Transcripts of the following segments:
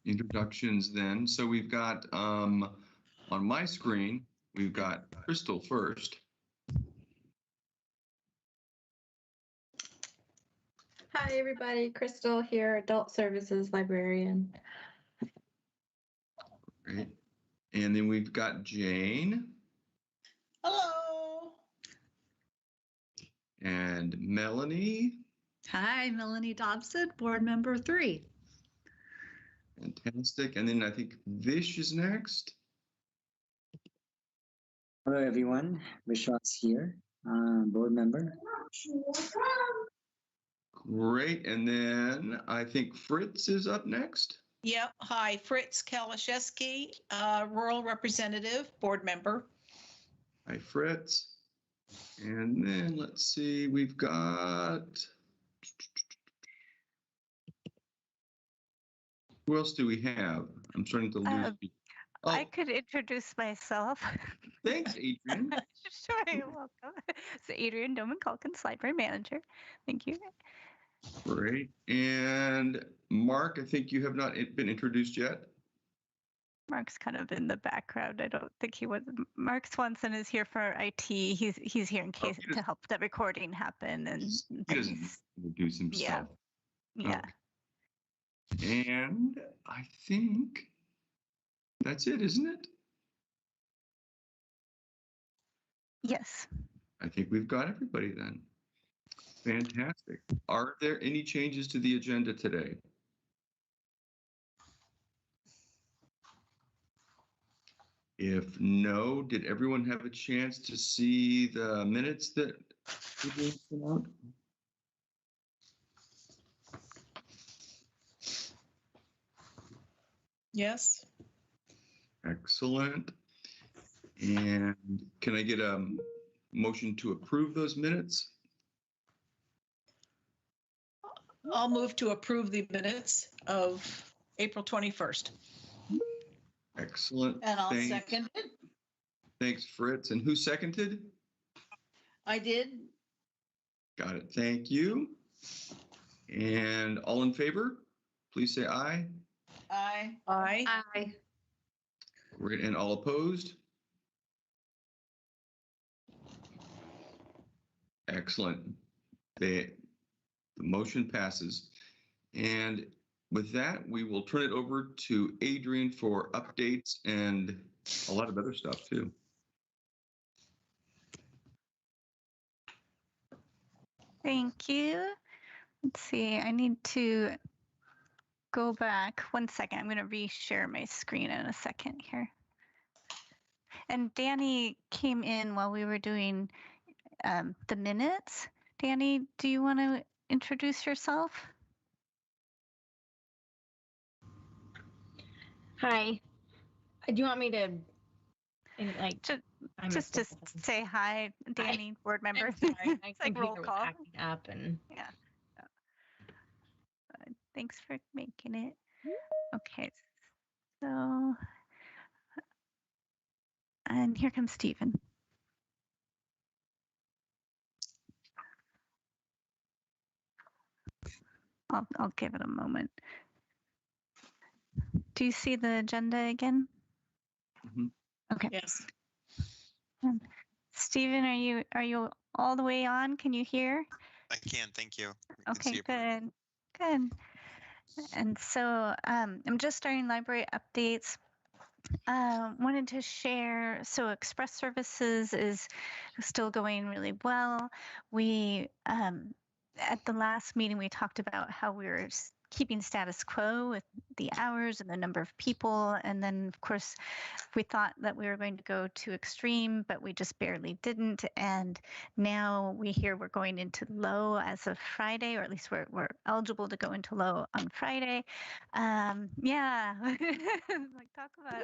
introductions then. So we've got, on my screen, we've got Crystal first. Hi, everybody. Crystal here, Adult Services Librarian. Great. And then we've got Jane. Hello. And Melanie. Hi, Melanie Dobson, Board Member 3. Fantastic. And then I think Vish is next. Hello, everyone. Vishwas here, board member. Great. And then I think Fritz is up next. Yep. Hi, Fritz Kalashewski, Rural Representative, Board Member. Hi, Fritz. And then let's see, we've got, who else do we have? I'm starting to lose people. Oh, I could introduce myself. thanks, Adrian. Sure, you're welcome. So Adrian Doman-Calkins, Library Manager. Thank you. Great. And Mark, I think you have not been introduced yet. Mark's kind of in the background. I don't think he was. Mark Swanson is here for IT. He's here in case to help the recording happen. And he doesn't introduce himself. Yeah. And I think that's it, isn't it? Yes. I think we've got everybody then. Fantastic. Are there any changes to the agenda today? If no, did everyone have a chance to see the minutes that we sent out? Yes. Excellent. And can I get a motion to approve those minutes? I'll move to approve the minutes of April 21st. Excellent. And I'll second it. Thanks, Fritz. And who seconded? I did. Got it. Thank you. And all in favor, please say aye. Aye. Aye. Hi. Great. And all opposed? Excellent. The motion passes. And with that, we will turn it over to Adrian for updates and a lot of other stuff too. Thank you. Let's see. I need to go back 1 second. I'm going to reshare my screen in a second here. And Danny came in while we were doing the minutes. Danny, do you want to introduce yourself? Hi. Do you want me to, Just say hi, Danny, board member. I'm sorry, my It's like roll computer was call. acting up and Yeah. Thanks for making it. Okay. So, and here comes Stephen. I'll give it a moment. Do you see the agenda again? Mm-hmm. Okay. Yes. Stephen, are you all the way on? Can you hear? I can, thank you. I can Okay, see you. good. Good. And so I'm just starting library updates. Wanted to share, so Express Services is still going really well. We, at the last meeting, we talked about how we were keeping status quo with the hours and the number of people. And then, of course, we thought that we were going to go to extreme, but we just barely didn't. And now we hear we're going into low as of Friday, or at least we're eligible to go into low on Friday. Yeah, like talk about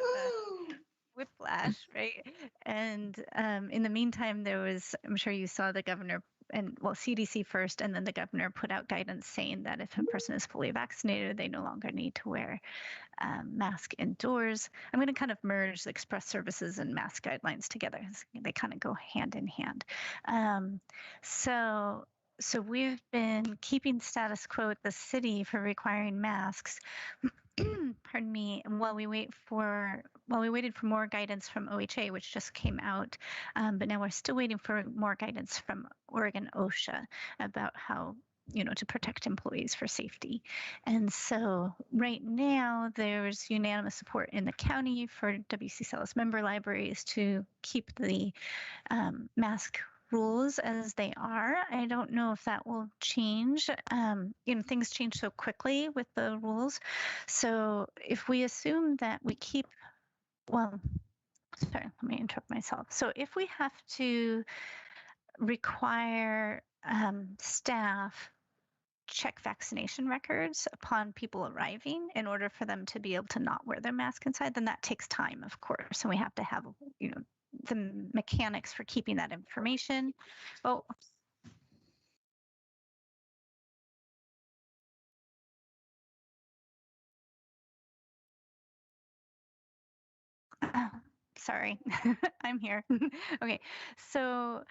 whiplash, right? And in the meantime, there was, I'm sure you saw the governor and CDC first, and then the governor put out guidance saying that if a person is fully vaccinated, they no longer need to wear mask indoors. I'm going to kind of merge the Express Services and mask guidelines together. They kind of go hand in hand. So we've been keeping status quo at the city for requiring masks. pardon me, while we waited for more guidance from OHA, which just came out, but now we're still waiting for more guidance from Oregon OSHA about how to protect employees for safety. And so right now there's unanimous support in the county for WCCLS member libraries to keep the mask rules as they are. I don't know if that will change. Things change so quickly with the rules. So if we assume that we keep, sorry, let me interrupt myself. So if we have to require staff check vaccination records upon people arriving in order for them to be able to not wear their mask inside, then that takes time, of course. And we have to have, the mechanics for keeping that information. Oh, sorry, I'm here. Okay, so,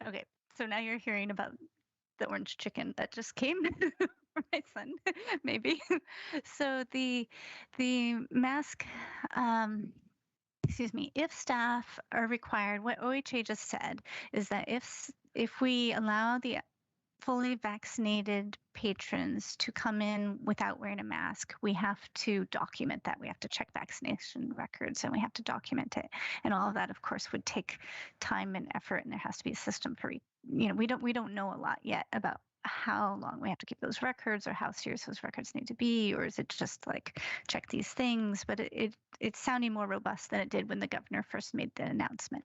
okay, so now you're hearing about the orange chicken that just came from my son, maybe. So the mask, excuse me, if staff are required, what OHA just said is that if we allow the fully vaccinated patrons to come in without wearing a mask, we have to document that. We have to check vaccination records and we have to document it. And all of that, of course, would take time and effort, and there has to be a system for, we don't know a lot yet about how long we have to keep those records or how serious those records need to be, or is it just like check these things? But it's sounding more robust than it did when the governor first made the announcement.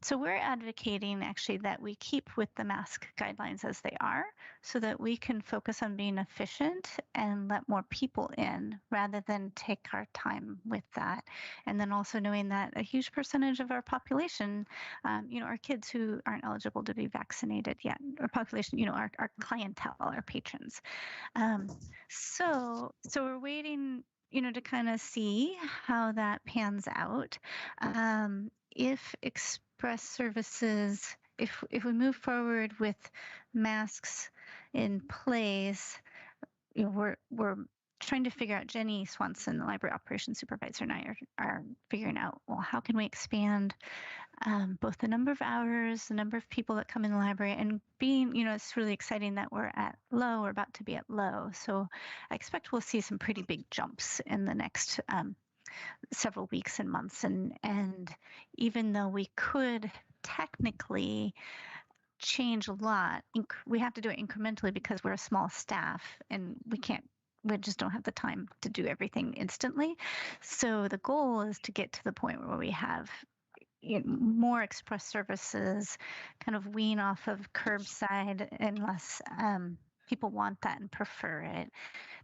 So we're advocating actually that we keep with the mask guidelines as they are so that we can focus on being efficient and let more people in rather than take our time with that. And then also knowing that a huge percentage of our population, are kids who aren't eligible to be vaccinated yet, our population, our clientele, our patrons. So we're waiting, to kind of see how that pans out. If express services, if we move forward with masks in place, we're trying to figure out. Jenny Swanson, the library operations supervisor, and I are figuring out, well, how can we expand both the number of hours, the number of people that come in the library, and being, it's really exciting that we're about to be at low. So I expect we'll see some pretty big jumps in the next several weeks and months. And even though we could technically change a lot, we have to do it incrementally because we're a small staff and we just don't have the time to do everything instantly. So the goal is to get to the point where we have more express services, kind of wean off of curbside unless people want that and prefer it.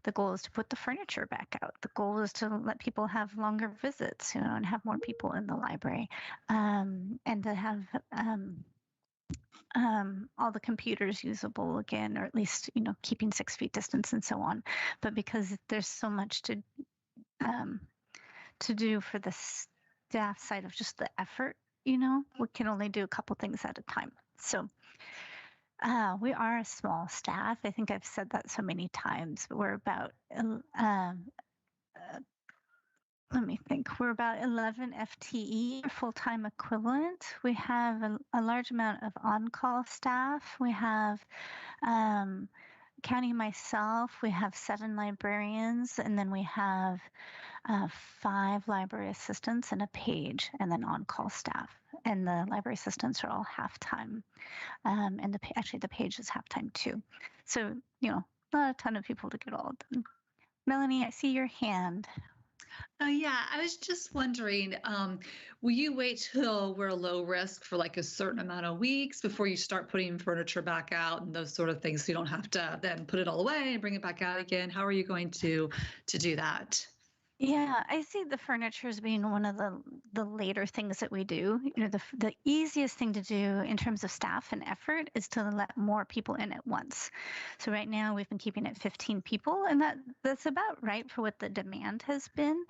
The goal is to put the furniture back out. The goal is to let people have longer visits, and have more people in the library, and to have all the computers usable again, or at least, keeping 6 feet distance and so on. But because there's so much to do for the staff side of just the effort, we can only do a couple things at a time. So we are a small staff. I think I've said that so many times. We're about, let me think, we're about 11 FTE, full-time equivalent. We have a large amount of on-call staff. We have, counting myself, we have 7 librarians, and then we have 5 library assistants and a page, and then on-call staff. And the library assistants are all half-time, and actually the page is half-time too. So, not a ton of people to get all done. Melanie, I see your hand. Yeah, I was just wondering, will you wait till we're low risk for like a certain amount of weeks before you start putting furniture back out and those sort of things, so you don't have to then put it all away and bring it back out again? How are you going to do that? Yeah, I see the furniture as being one of the later things that we do. The easiest thing to do in terms of staff and effort is to let more people in at once. So right now we've been keeping it 15 people, and that's about right for what the demand has been.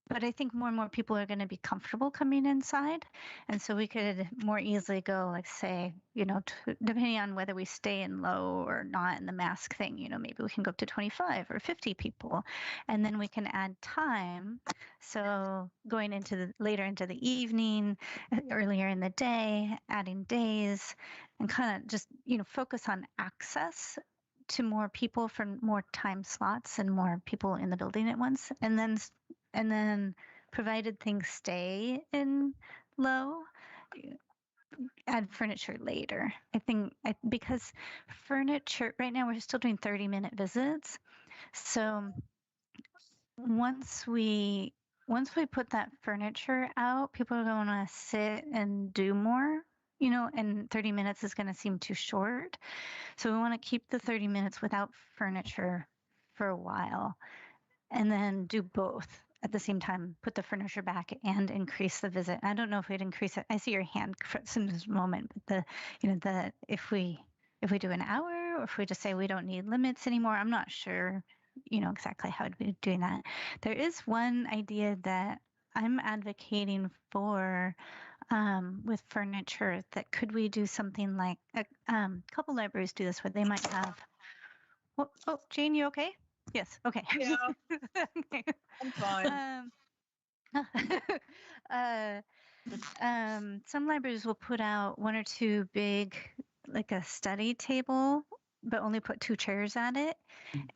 but I think more and more people are going to be comfortable coming inside. And so we could more easily go, like, say, depending on whether we stay in low or not in the mask thing, maybe we can go up to 25 or 50 people. And then we can add time. So going later into the evening, earlier in the day, adding days, and kind of just, focus on access to more people for more time slots and more people in the building at once. And then provided things stay in low, add furniture later. I think because furniture right now we're still doing 30-minute visits. So once we put that furniture out, people are going to sit and do more, and 30 minutes is going to seem too short. So we want to keep the 30 minutes without furniture for a while and then do both at the same time, put the furniture back and increase the visit. I don't know if we'd increase it. I see your hand in this moment, but if we do an hour or if we just say we don't need limits anymore, I'm not sure, exactly how to be doing that. There is one idea that I'm advocating for with furniture that could we do something like a couple libraries do this where they might have. Oh, Jane, you okay? Yes. Okay. Yeah, Okay. I'm fine. Some libraries will put out one or two big, like a study table, but only put 2 chairs at it,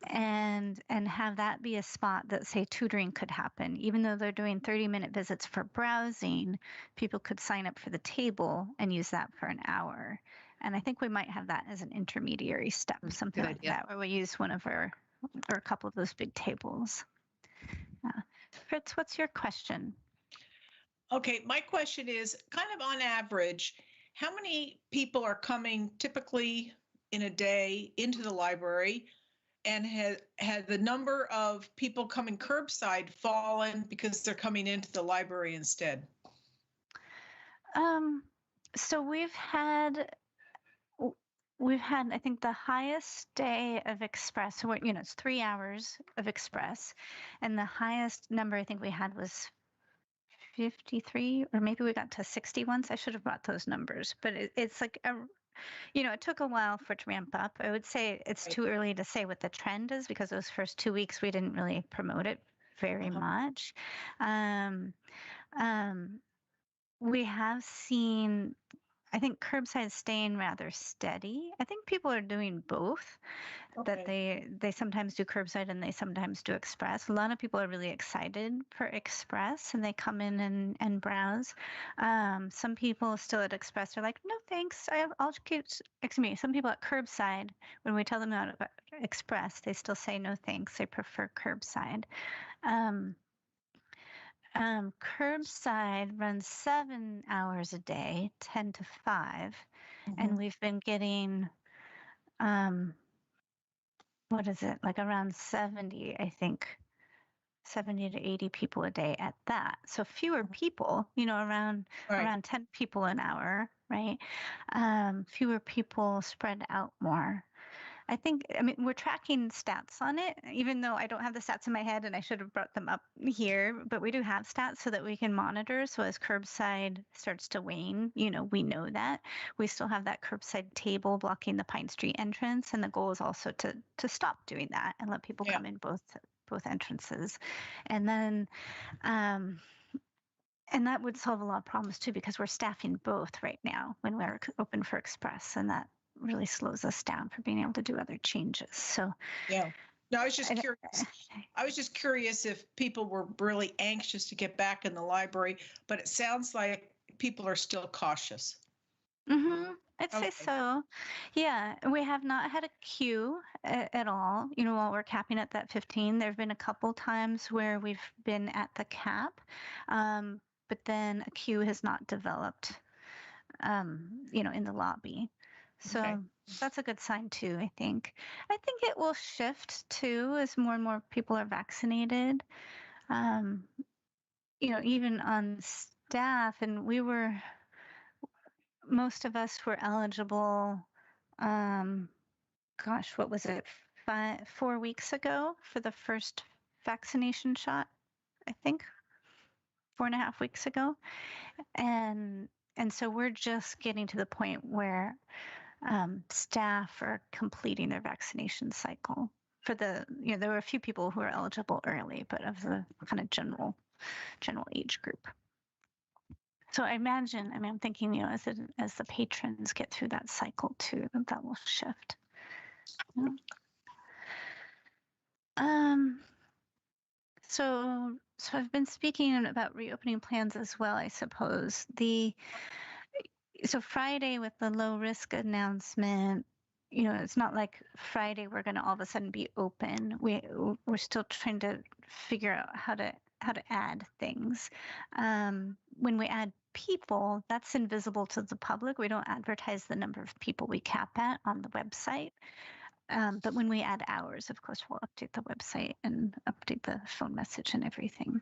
and have that be a spot that, say, tutoring could happen. Even though they're doing 30-minute visits for browsing, people could sign up for the table and use that for an hour. And I think we might have that as an intermediary step, something like idea. that, where we use one of our or a couple of those big tables. Fritz, what's your question? Okay, my question is kind of on average, how many people are coming typically in a day into the library? And had the number of people coming curbside fallen because they're coming into the library instead? So we've had, I think, the highest day of express. So it's 3 hours of express, and the highest number I think we had was 53, or maybe we got to 60 once. I should have brought those numbers, but it's like it took a while for it to ramp up. I would say it's too early to say what the trend is because those first 2 weeks we didn't really promote it very much. We have seen, I think, curbside staying rather steady. I think people are doing both. That they sometimes do curbside and they sometimes do express. A lot of people are really excited for express and they come in and browse. Some people still at express are like, no thanks, I'll keep, excuse me, some people at curbside, when we tell them about express, they still say no thanks, they prefer curbside. Curbside runs 7 hours a day, 10 to 5, and we've been getting what is it, like around 70, I think, 70 to 80 people a day at that. So fewer people, around 10 people an hour, right? Fewer people spread out more. I mean, we're tracking stats on it, even though I don't have the stats in my head and I should have brought them up here, but we do have stats so that we can monitor. So as curbside starts to wane, we know that. We still have that curbside table blocking the Pine Street entrance. And the goal is also to stop doing that and let people come in both entrances. And then, and that would solve a lot of problems too, because we're staffing both right now when we're open for express, and that really slows us down for being able to do other changes. So yeah, no, I was just curious. I was just curious if people were really anxious to get back in the library, but it sounds like people are still cautious. I'd say so. Yeah, we have not had a queue at all. While we're capping at that 15, there have been a couple times where we've been at the cap, but then a queue has not developed, in the lobby. So that's a good sign too, I think. I think it will shift too as more and more people are vaccinated. Even on staff, and most of us were eligible, what was it, 4 weeks ago for the first vaccination shot, I think. 4.5 weeks ago. And so we're just getting to the point where staff are completing their vaccination cycle. For the, there were a few people who are eligible early, but of the kind of general age group. So I imagine, I'm thinking, as the patrons get through that cycle too, that will shift. Yeah. So I've been speaking about reopening plans as well, I suppose. So Friday with the low risk announcement, it's not like Friday we're going to all of a sudden be open. We're still trying to figure out how to add things. When we add people, that's invisible to the public. We don't advertise the number of people we cap at on the website. But when we add hours, of course, we'll update the website and update the phone message and everything.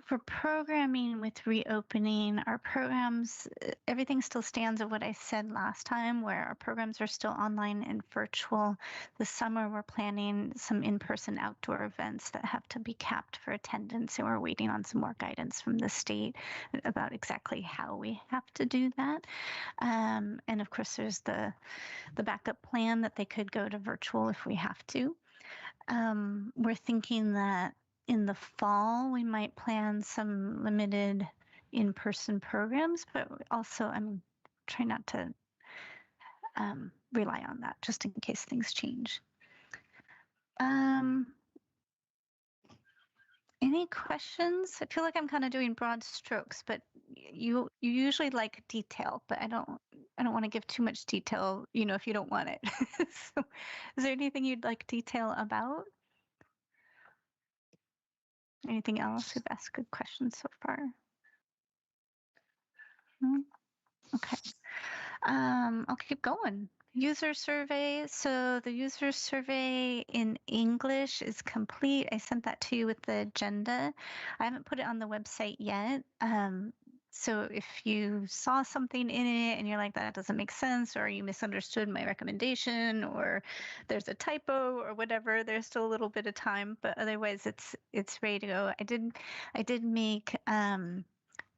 For programming with reopening, our programs, everything still stands of what I said last time, where our programs are still online and virtual. This summer, we're planning some in-person outdoor events that have to be capped for attendance, and we're waiting on some more guidance from the state about exactly how we have to do that. And of course, there's the backup plan that they could go to virtual if we have to. We're thinking that in the fall, we might plan some limited in-person programs, but also I'm trying not to rely on that just in case things change. Any questions? I feel like I'm kind of doing broad strokes, but you usually like detail, but I don't want to give too much detail, if you don't want it. So is there anything you'd like detail about? Anything else? We've asked good questions so far. No? Okay. I'll keep going. User survey. So the user survey in English is complete. I sent that to you with the agenda. I haven't put it on the website yet. So if you saw something in it and you're like, that doesn't make sense, or you misunderstood my recommendation, or there's a typo or whatever, there's still a little bit of time, but otherwise it's ready to go. I did make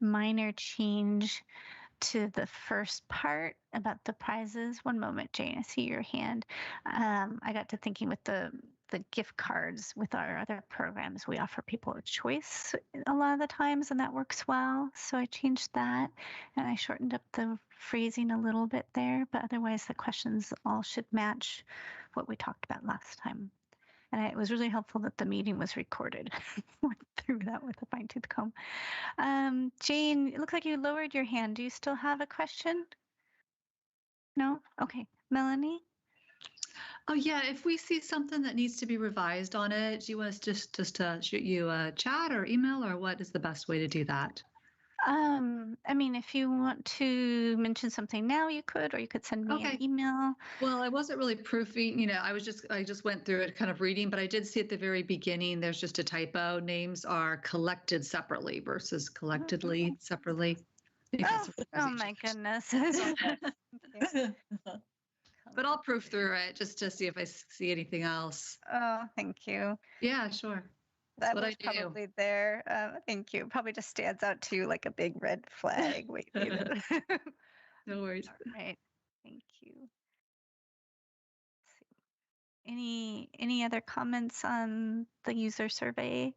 minor change to the first part about the prizes. One moment, Jane, I see your hand. I got to thinking with the gift cards with our other programs, we offer people a choice a lot of the times, and that works well. So I changed that, and I shortened up the phrasing a little bit there, but otherwise the questions all should match what we talked about last time. And it was really helpful that the meeting was recorded. Went through that with a fine-tooth comb. Jane, it looks like you lowered your hand. Do you still have a question? No? Okay. Melanie? Oh yeah, if we see something that needs to be revised on it, do you want us just to shoot you a chat or email, or what is the best way to do that? If you want to mention something now, you could, or you could send me an email. Well, I wasn't really proofing, I just went through it kind of reading, but I did see at the very beginning, there's just a typo. Names are collected separately versus collectively separately. Oh my goodness. But I'll proof through it just to see if I see anything else. Oh, thank you. Yeah, sure. That was probably there. Thank you. Probably just stands out to you like a big red flag. Wait. No worries. All right. Thank you. Any other comments on the user survey?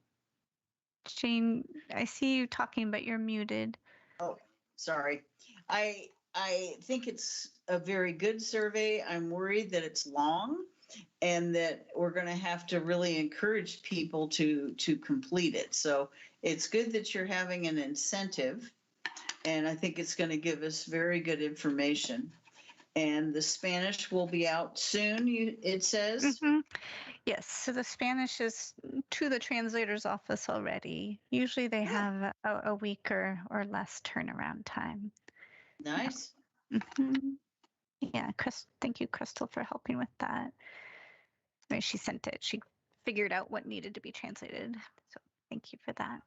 Jane, I see you talking, but you're muted. Oh, sorry. I think it's a very good survey. I'm worried that it's long and that we're going to have to really encourage people to complete it. So it's good that you're having an incentive, and I think it's going to give us very good information. And the Spanish will be out soon, it says? Mm-hmm. Yes, so the Spanish is to the translator's office already. Usually they have a week or less turnaround time. Nice. Yeah. Mm-hmm. Yeah, thank you, Crystal, for helping with that. She sent it. She figured out what needed to be translated. So thank you for that.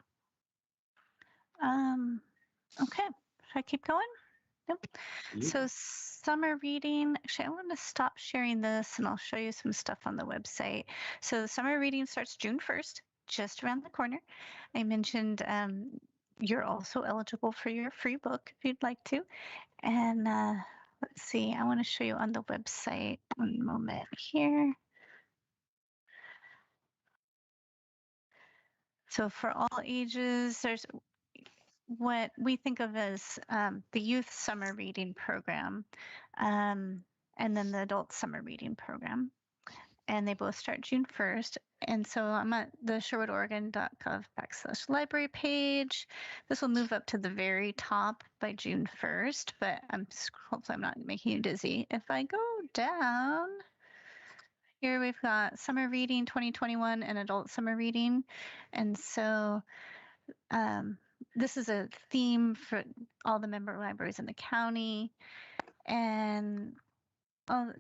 Okay, should I keep going? Nope. So summer reading, actually, I want to stop sharing this and I'll show you some stuff on the website. So summer reading starts June 1st, just around the corner. I mentioned you're also eligible for your free book if you'd like to. And let's see, I want to show you on the website. One moment here. So for all ages, there's what we think of as the youth summer reading program, and then the adult summer reading program. And they both start June 1st. And so I'm at the sherwoodoregon.gov/library page. This will move up to the very top by June 1st, but hopefully I'm not making you dizzy. If I go down, here we've got summer reading 2021 and adult summer reading. And so this is a theme for all the member libraries in the county. And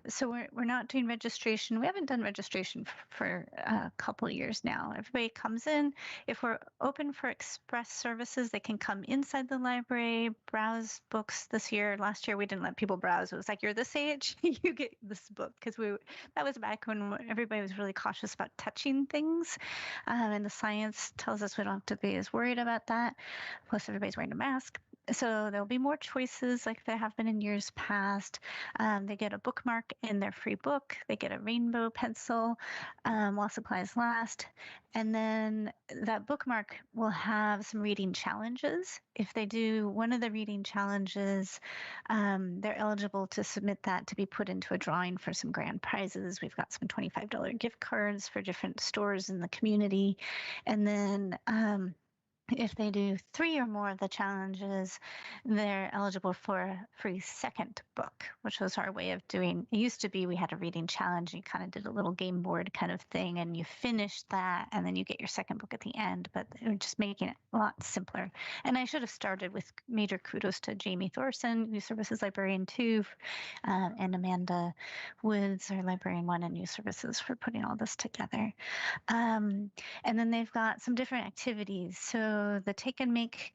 so we're not doing registration. We haven't done registration for a couple of years now. Everybody comes in. If we're open for express services, they can come inside the library, browse books this year. Last year, we didn't let people browse. It was like, you're this age, you get this book. Because that was back when everybody was really cautious about touching things. And the science tells us we don't have to be as worried about that. Plus, everybody's wearing a mask. So there'll be more choices like there have been in years past. They get a bookmark in their free book. They get a rainbow pencil while supplies last. And then that bookmark will have some reading challenges. If they do one of the reading challenges, they're eligible to submit that to be put into a drawing for some grand prizes. We've got some $25 gift cards for different stores in the community. And then if they do 3 or more of the challenges, they're eligible for a free second book, which was our way of doing. It used to be we had a reading challenge. You kind of did a little game board kind of thing, and you finished that, and then you get your second book at the end. But we're just making it a lot simpler. And I should have started with major kudos to Jamie Thorson, Youth Services Librarian 2, and Amanda Woods, our Librarian 1 and Youth Services, for putting all this together. And then they've got some different activities. So the take and make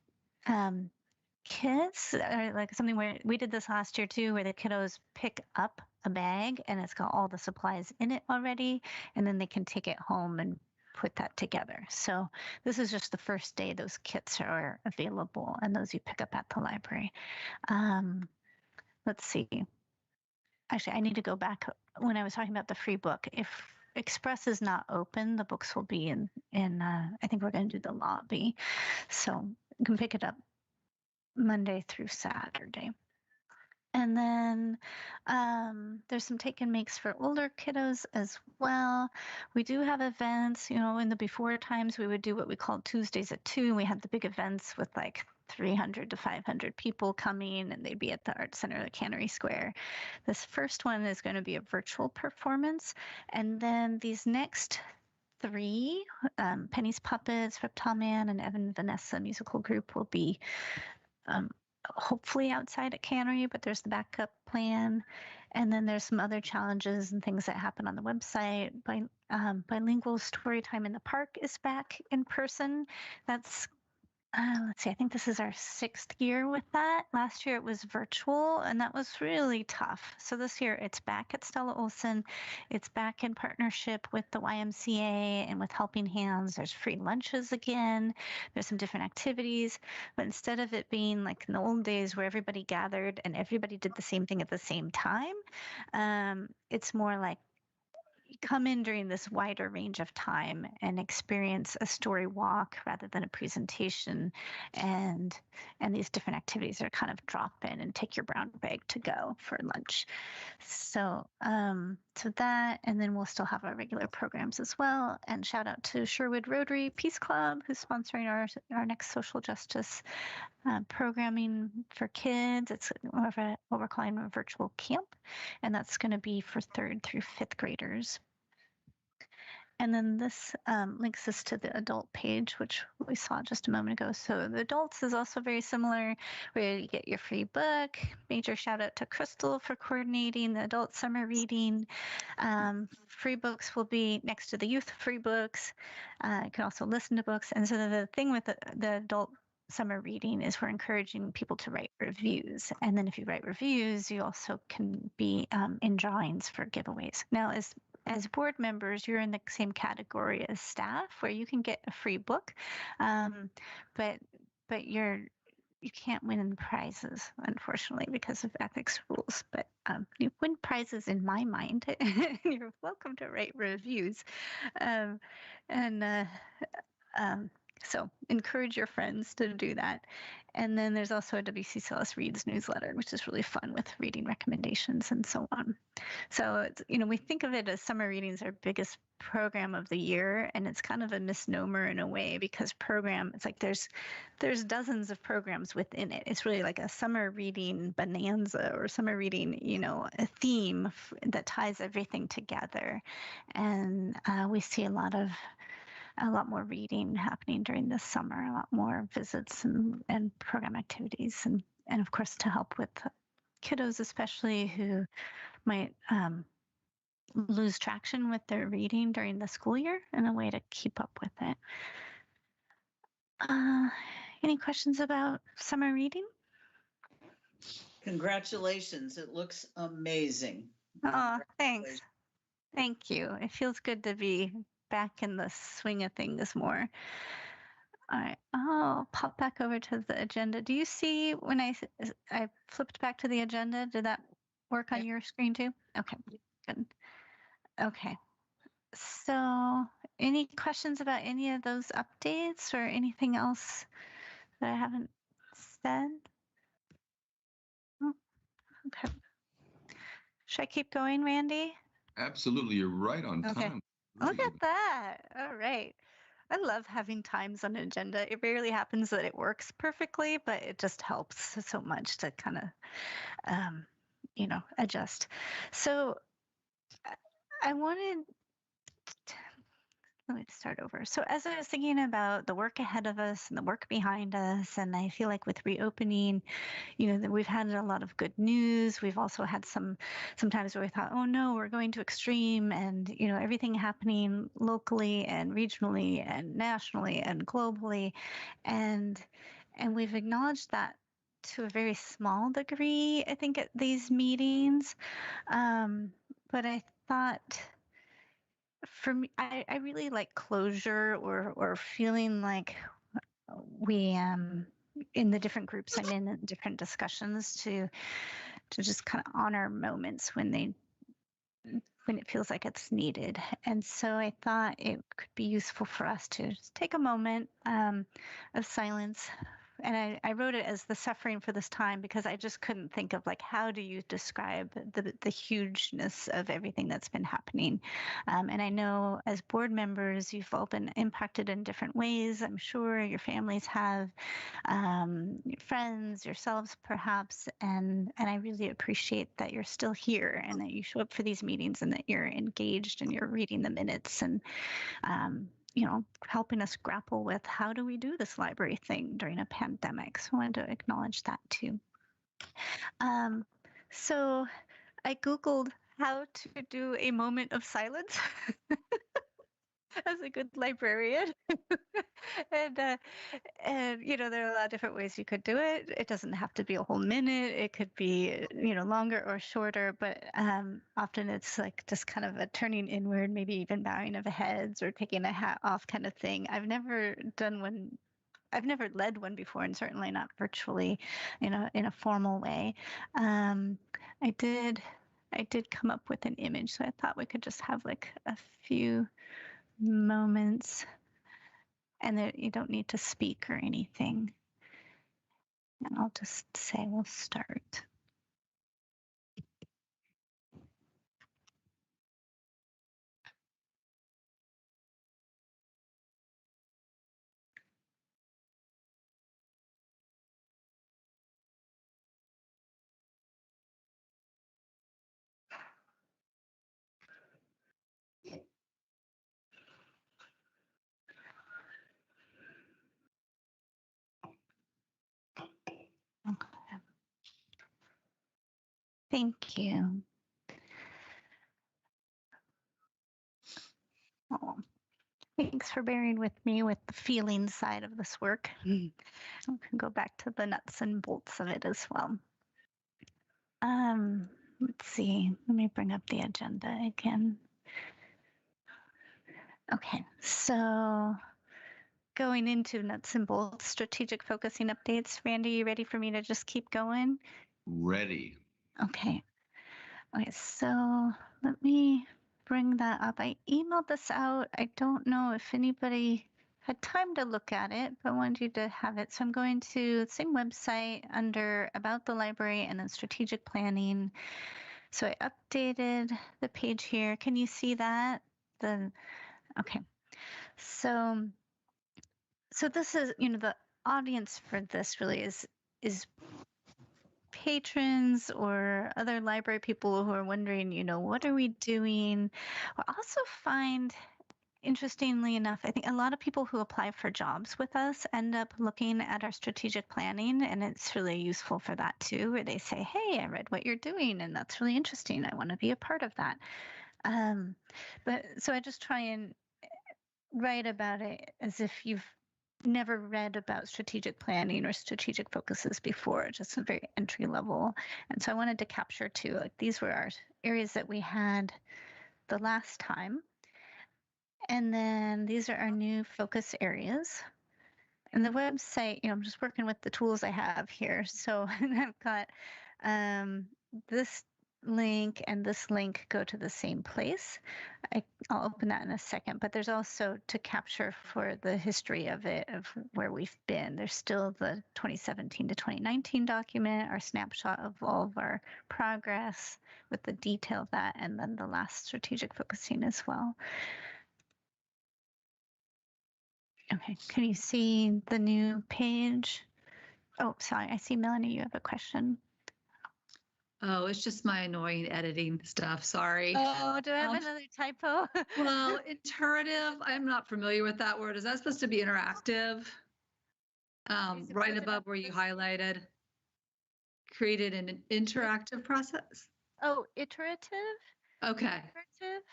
kits are like something where we did this last year too, where the kiddos pick up a bag and it's got all the supplies in it already, and then they can take it home and put that together. So this is just the first day those kits are available, and those you pick up at the library. Let's see. Actually, I need to go back when I was talking about the free book. If Express is not open, the books will be in I think we're going to do the lobby. So you can pick it up Monday through Saturday. And then there's some take and makes for older kiddos as well. We do have events, in the before times, we would do what we called Tuesdays at 2. We had the big events with like 300 to 500 people coming, and they'd be at the Art Center, the Cannery Square. This first one is going to be a virtual performance. And then these next 3, Penny's Puppets, Reptile Man, and Evan Vanessa musical group will be hopefully outside at Cannery, but there's the backup plan. And then there's some other challenges and things that happen on the website. Bilingual Storytime in the Park is back in person. That's let's see, I think this is our 6th year with that. Last year it was virtual, and that was really tough. So this year it's back at Stella Olson. It's back in partnership with the YMCA and with Helping Hands. There's free lunches again. There's some different activities. But instead of it being like in the old days where everybody gathered and everybody did the same thing at the same time, it's more like come in during this wider range of time and experience a story walk rather than a presentation, and these different activities are kind of drop in and take your brown bag to go for lunch. So that, and then we'll still have our regular programs as well. And shout out to Sherwood Rotary Peace Club, who's sponsoring our next social justice programming for kids. It's what we're calling a virtual camp, and that's going to be for 3rd through 5th graders. And then this links us to the adult page, which we saw just a moment ago. So the adults is also very similar, where you get your free book. Major shout out to Crystal for coordinating the adult summer reading. Free books will be next to the youth free books. You can also listen to books. And so the thing with the adult summer reading is we're encouraging people to write reviews. And then if you write reviews, you also can be in drawings for giveaways. Now, as board members, you're in the same category as staff where you can get a free book, but you can't win prizes, unfortunately, because of ethics rules. But you win prizes in my mind. You're welcome to write reviews. Um, and so encourage your friends to do that. And then there's also a WCCLS Reads newsletter, which is really fun with reading recommendations and so on. So, it's, we think of it as summer reading's our biggest program of the year, and it's kind of a misnomer in a way because it's like there's dozens of programs within it. It's really like a summer reading bonanza or summer reading, a theme that ties everything together. And we see a lot more reading happening during the summer, a lot more visits and program activities, and of course to help with kiddos, especially who might lose traction with their reading during the school year, and a way to keep up with it. Any questions about summer reading? Congratulations. It looks amazing. Oh, thanks. Thank you. It feels good to be back in the swing of things more. All right, I'll pop back over to the agenda. Do you see when I flipped back to the agenda? Did that work on your screen too? Okay, good. Okay, so any questions about any of those updates or anything else that I haven't said? Oh, okay. Should I keep going, Randy? Absolutely, you're right on Okay. time. Look Really at that. All right. I love having times on an agenda. It rarely happens that it works perfectly, but it just helps so much to kind of, adjust. So I wanted let me start over. So as I was thinking about the work ahead of us and the work behind us, and I feel like with reopening, that we've had a lot of good news. We've also had sometimes where we thought, oh no, we're going to extreme, and everything happening locally and regionally and nationally and globally, and we've acknowledged that to a very small degree, I think, at these meetings. But I thought, for me, I really like closure or feeling like we in the different groups I'm in and different discussions to just kind of honor moments when it feels like it's needed. And so I thought it could be useful for us to just take a moment of silence. And I wrote it as the suffering for this time because I just couldn't think of how do you describe the hugeness of everything that's been happening. And I know as board members, you've all been impacted in different ways. I'm sure your families have, your friends, yourselves perhaps. And I really appreciate that you're still here and that you show up for these meetings and that you're engaged and you're reading the minutes and helping us grapple with how do we do this library thing during a pandemic. So I wanted to acknowledge that too. So I Googled how to do a moment of silence as a good librarian. and there are a lot of different ways you could do it. It doesn't have to be a whole minute. It could be, longer or shorter, but often it's like just kind of a turning inward, maybe even bowing of heads or taking a hat off kind of thing. I've never done one. I've never led one before, and certainly not virtually in a formal way. I did come up with an image, so I thought we could just have a few moments, and that you don't need to speak or anything. And I'll just say we'll start. Okay. Thank you. Oh, thank Thanks for bearing with me with the feeling side of this work. We can go back to the nuts and bolts of it as well. Let's see. Let me bring up the agenda again. Okay, so going into nuts and bolts, strategic focusing updates. Randy, you ready for me to just keep going? Ready. Okay. Okay, so let me bring that up. I emailed this out. I don't know if anybody had time to look at it, but I wanted you to have it. So I'm going to the same website under About the Library and then Strategic Planning. So I updated the page here. Can you see that? Okay. So this is, the audience for this really is patrons or other library people who are wondering, what are we doing? I also find, interestingly enough, I think a lot of people who apply for jobs with us end up looking at our strategic planning, and it's really useful for that too, where they say, hey, I read what you're doing, and that's really interesting. I want to be a part of that. But so I just try and write about it as if you've never read about strategic planning or strategic focuses before, just a very entry level. And so I wanted to capture too, like these were our areas that we had the last time. And then these are our new focus areas. And the website, I'm just working with the tools I have here. So I've got this link and this link go to the same place. I'll open that in a second, but there's also to capture for the history of it, of where we've been. There's still the 2017 to 2019 document, our snapshot of all of our progress with the detail of that, and then the last strategic focusing as well. Okay, can you see the new page? Oh, sorry, I see Melanie, you have a question. Oh, it's just my annoying editing stuff. Sorry. Oh, do I have another typo? Well, iterative, I'm not familiar with that word. Is that supposed to be interactive? Right above where you highlighted, created an interactive process. Oh, iterative? Okay. Iterative?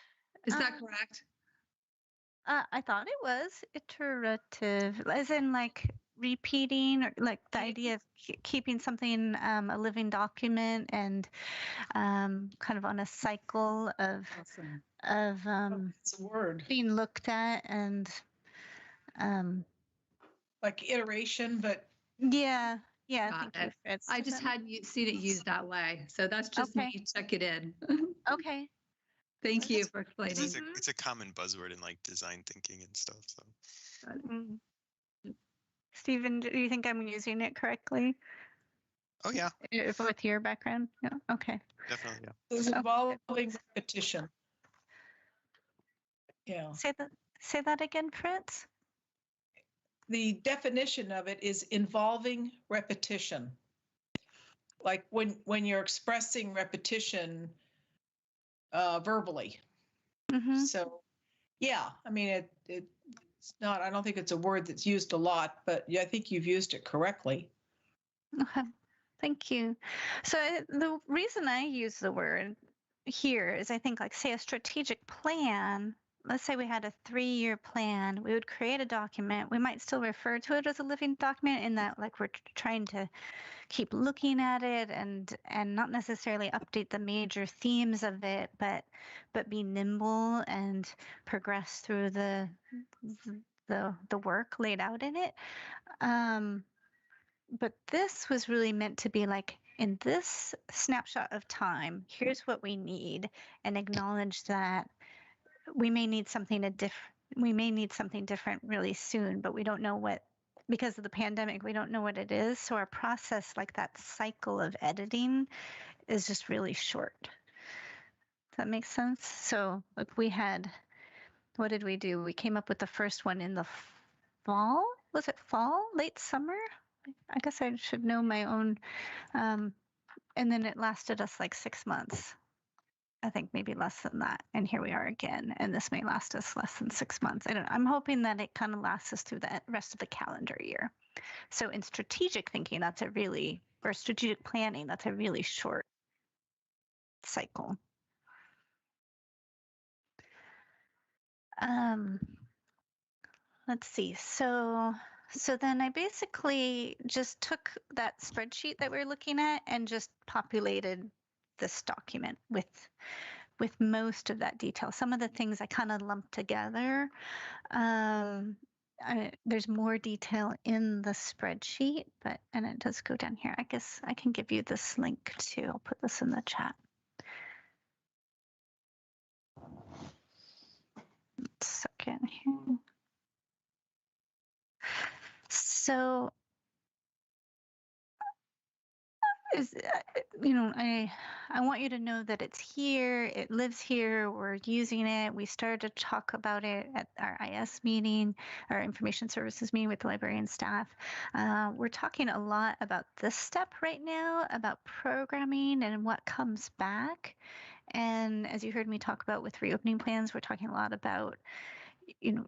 Is that correct? I thought it was iterative, as in like repeating, or like the idea of keeping something a living document and kind of on a cycle of Awesome. It's a word. being looked at and Like iteration, but yeah. Got Thank it. you, Fritz. I just hadn't seen it used that way, so that's just Okay. me checking in. Okay. Thank you for explaining. It's a common buzzword in like design thinking and stuff. So Mm. Stephen, do you think I'm using it correctly? oh yeah, If with your background? Yeah. Okay. definitely yeah. it's involving repetition. Yeah. Say that again, Fritz. The definition of it is involving repetition. Like when you're expressing repetition verbally. Mm-hmm. So yeah, I mean it's not, I don't think it's a word that's used a lot, but yeah, I think you've used it correctly. Okay. Thank you. So the reason I use the word here is I think, like, say a strategic plan. Let's say we had a 3-year plan. We would create a document. We might still refer to it as a living document in that, like, we're trying to keep looking at it and not necessarily update the major themes of it, but be nimble and progress through the work laid out in it. But this was really meant to be like, in this snapshot of time, here's what we need, and acknowledge that we may need something different really soon, but we don't know what, because of the pandemic, we don't know what it is. So our process, like that cycle of editing, is just really short. Does that make sense? So like what did we do? We came up with the first one in the fall. Was it fall? Late summer? I guess I should know my own. And then it lasted us like 6 months. I think maybe less than that. And here we are again. And this may last us less than 6 months. I'm hoping that it kind of lasts us through the rest of the calendar year. So in strategic thinking, or strategic planning, that's a really short cycle. let's see. So then I basically just took that spreadsheet that we were looking at and just populated this document with most of that detail. Some of the things I kind of lumped together. There's more detail in the spreadsheet, and it does go down here. I guess I can give you this link too. I'll put this in the chat. Second here. So I want you to know that it's here, it lives here, we're using it. We started to talk about it at our IS meeting, our information services meeting with the librarian staff. We're talking a lot about this step right now, about programming and what comes back. And as you heard me talk about with reopening plans, we're talking a lot about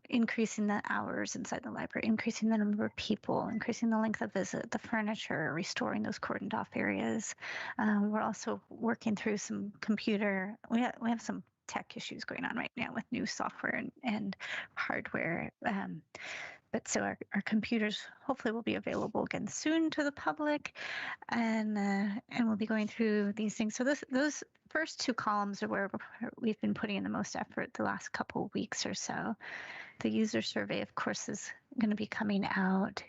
increasing the hours inside the library, increasing the number of people, increasing the length of visit, the furniture, restoring those cordoned off areas. We're also working through some computer. We have some tech issues going on right now with new software and hardware. But so our computers hopefully will be available again soon to the public, and we'll be going through these things. So those first two columns are where we've been putting in the most effort the last couple of weeks or so. The user survey, of course, is going to be coming out.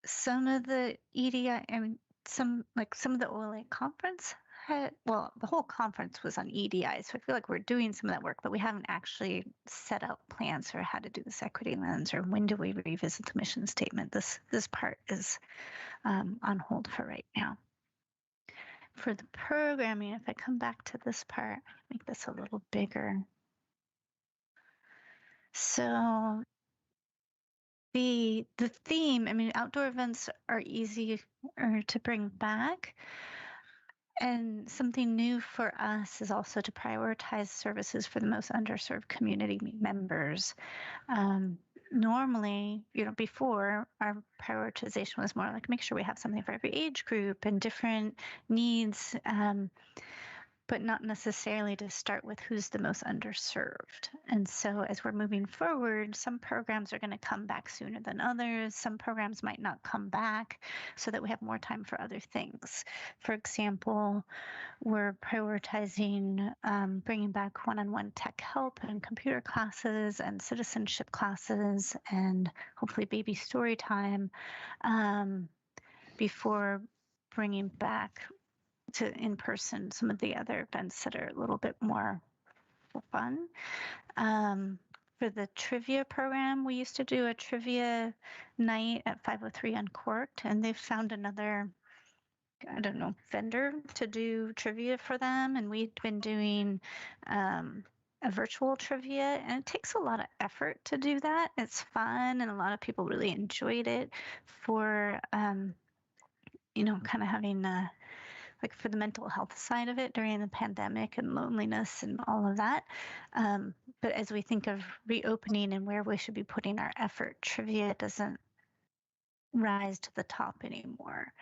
Some of the EDI and some of the OLA conference the whole conference was on EDI, so I feel like we're doing some of that work, but we haven't actually set out plans for how to do this equity lens or when do we revisit the mission statement. This part is on hold for right now. For the programming, if I come back to this part, make this a little bigger. So the theme, outdoor events are easier to bring back. And something new for us is also to prioritize services for the most underserved community members. Normally, before, our prioritization was more like make sure we have something for every age group and different needs, but not necessarily to start with who's the most underserved. And so as we're moving forward, some programs are going to come back sooner than others. Some programs might not come back so that we have more time for other things. For example, we're prioritizing bringing back one-on-one tech help and computer classes and citizenship classes and hopefully baby story time before bringing back to in person some of the other events that are a little bit more fun. For the trivia program, we used to do a trivia night at 503 Uncorked, and they've found another, vendor to do trivia for them. And we've been doing a virtual trivia, and it takes a lot of effort to do that. It's fun, and a lot of people really enjoyed it for, kind of having for the mental health side of it during the pandemic and loneliness and all of that. But as we think of reopening and where we should be putting our effort, trivia doesn't rise to the top anymore.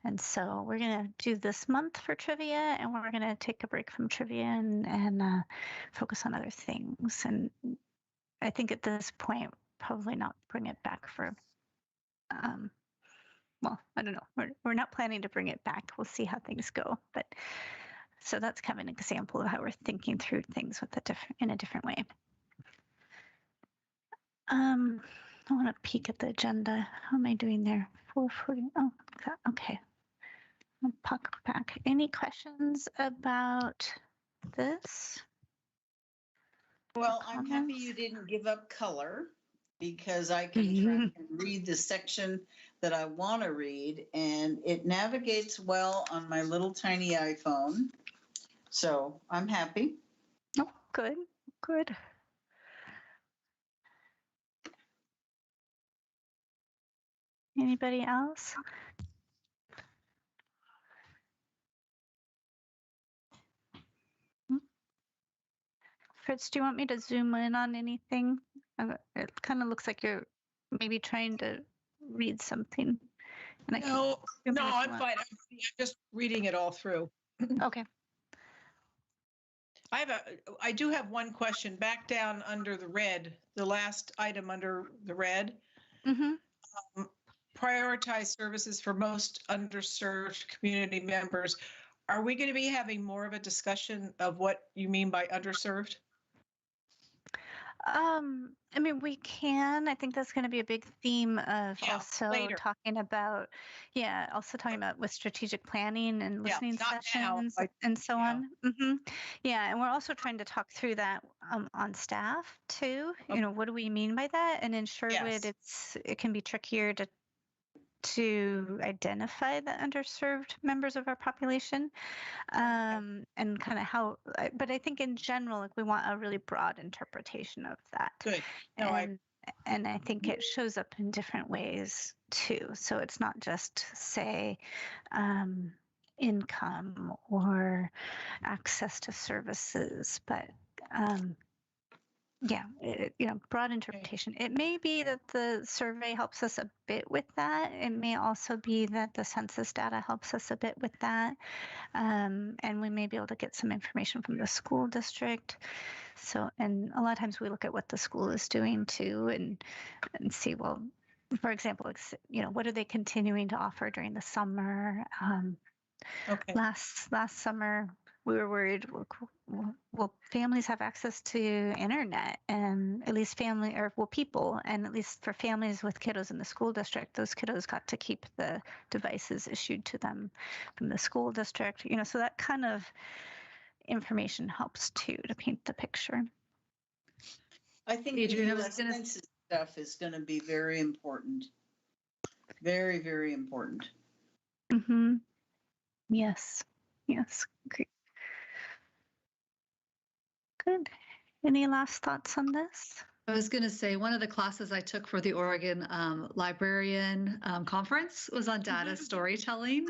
And so we're going to do this month for trivia, and we're going to take a break from trivia and focus on other things. And I think at this point, probably not bring it back for I don't know. We're not planning to bring it back. We'll see how things go. But so that's kind of an example of how we're thinking through things in a different way. I want to peek at the agenda. How am I doing there? 4:40. Oh, okay. I'll pop back. Any questions about this? Well, I'm happy you didn't give up color because I can track and read the section that I want to read, and it navigates well on my little tiny iPhone. So I'm happy. Oh, good, good. Anybody else? Fritz, do you want me to zoom in on anything? It kind of looks like you're maybe trying to read something. And No, I'm fine. I'm just reading it all through. Okay. I do have one question back down under the red, the last item under the red. Mm-hmm. Prioritize services for most underserved community members. Are we going to be having more of a discussion of what you mean by underserved? I mean, we can. I think that's going to be a big theme of Yeah, also later. talking about, also talking about with strategic planning and Yeah, listening not now, sessions but and so yeah. on. Yeah, and we're also trying to talk through that on staff too. Okay. What do we mean by that? And in Sherwood, Yes. it can be trickier to identify the underserved members of our population, and kind of how, but I think in general, like we want a really broad interpretation of that. Good. No, And I think it shows up in different ways too. So it's not just say income or access to services, but broad interpretation. It may be that the survey helps us a bit with that. It may also be that the census data helps us a bit with that. And we may be able to get some information from the school district. So, and a lot of times we look at what the school is doing too and see, well, for example, what are they continuing to offer during the summer? okay. Last summer, we were worried, will families have access to internet, and at least people, and at least for families with kiddos in the school district, those kiddos got to keep the devices issued to them from the school district, so that kind of information helps too to paint the picture. I think Adrian, I the was gonna- census stuff is going to be very important. Very, very important. Mm-hmm. Yes. Great. Good. Any last thoughts on this? I was going to say one of the classes I took for the Oregon Librarian Conference was on data storytelling,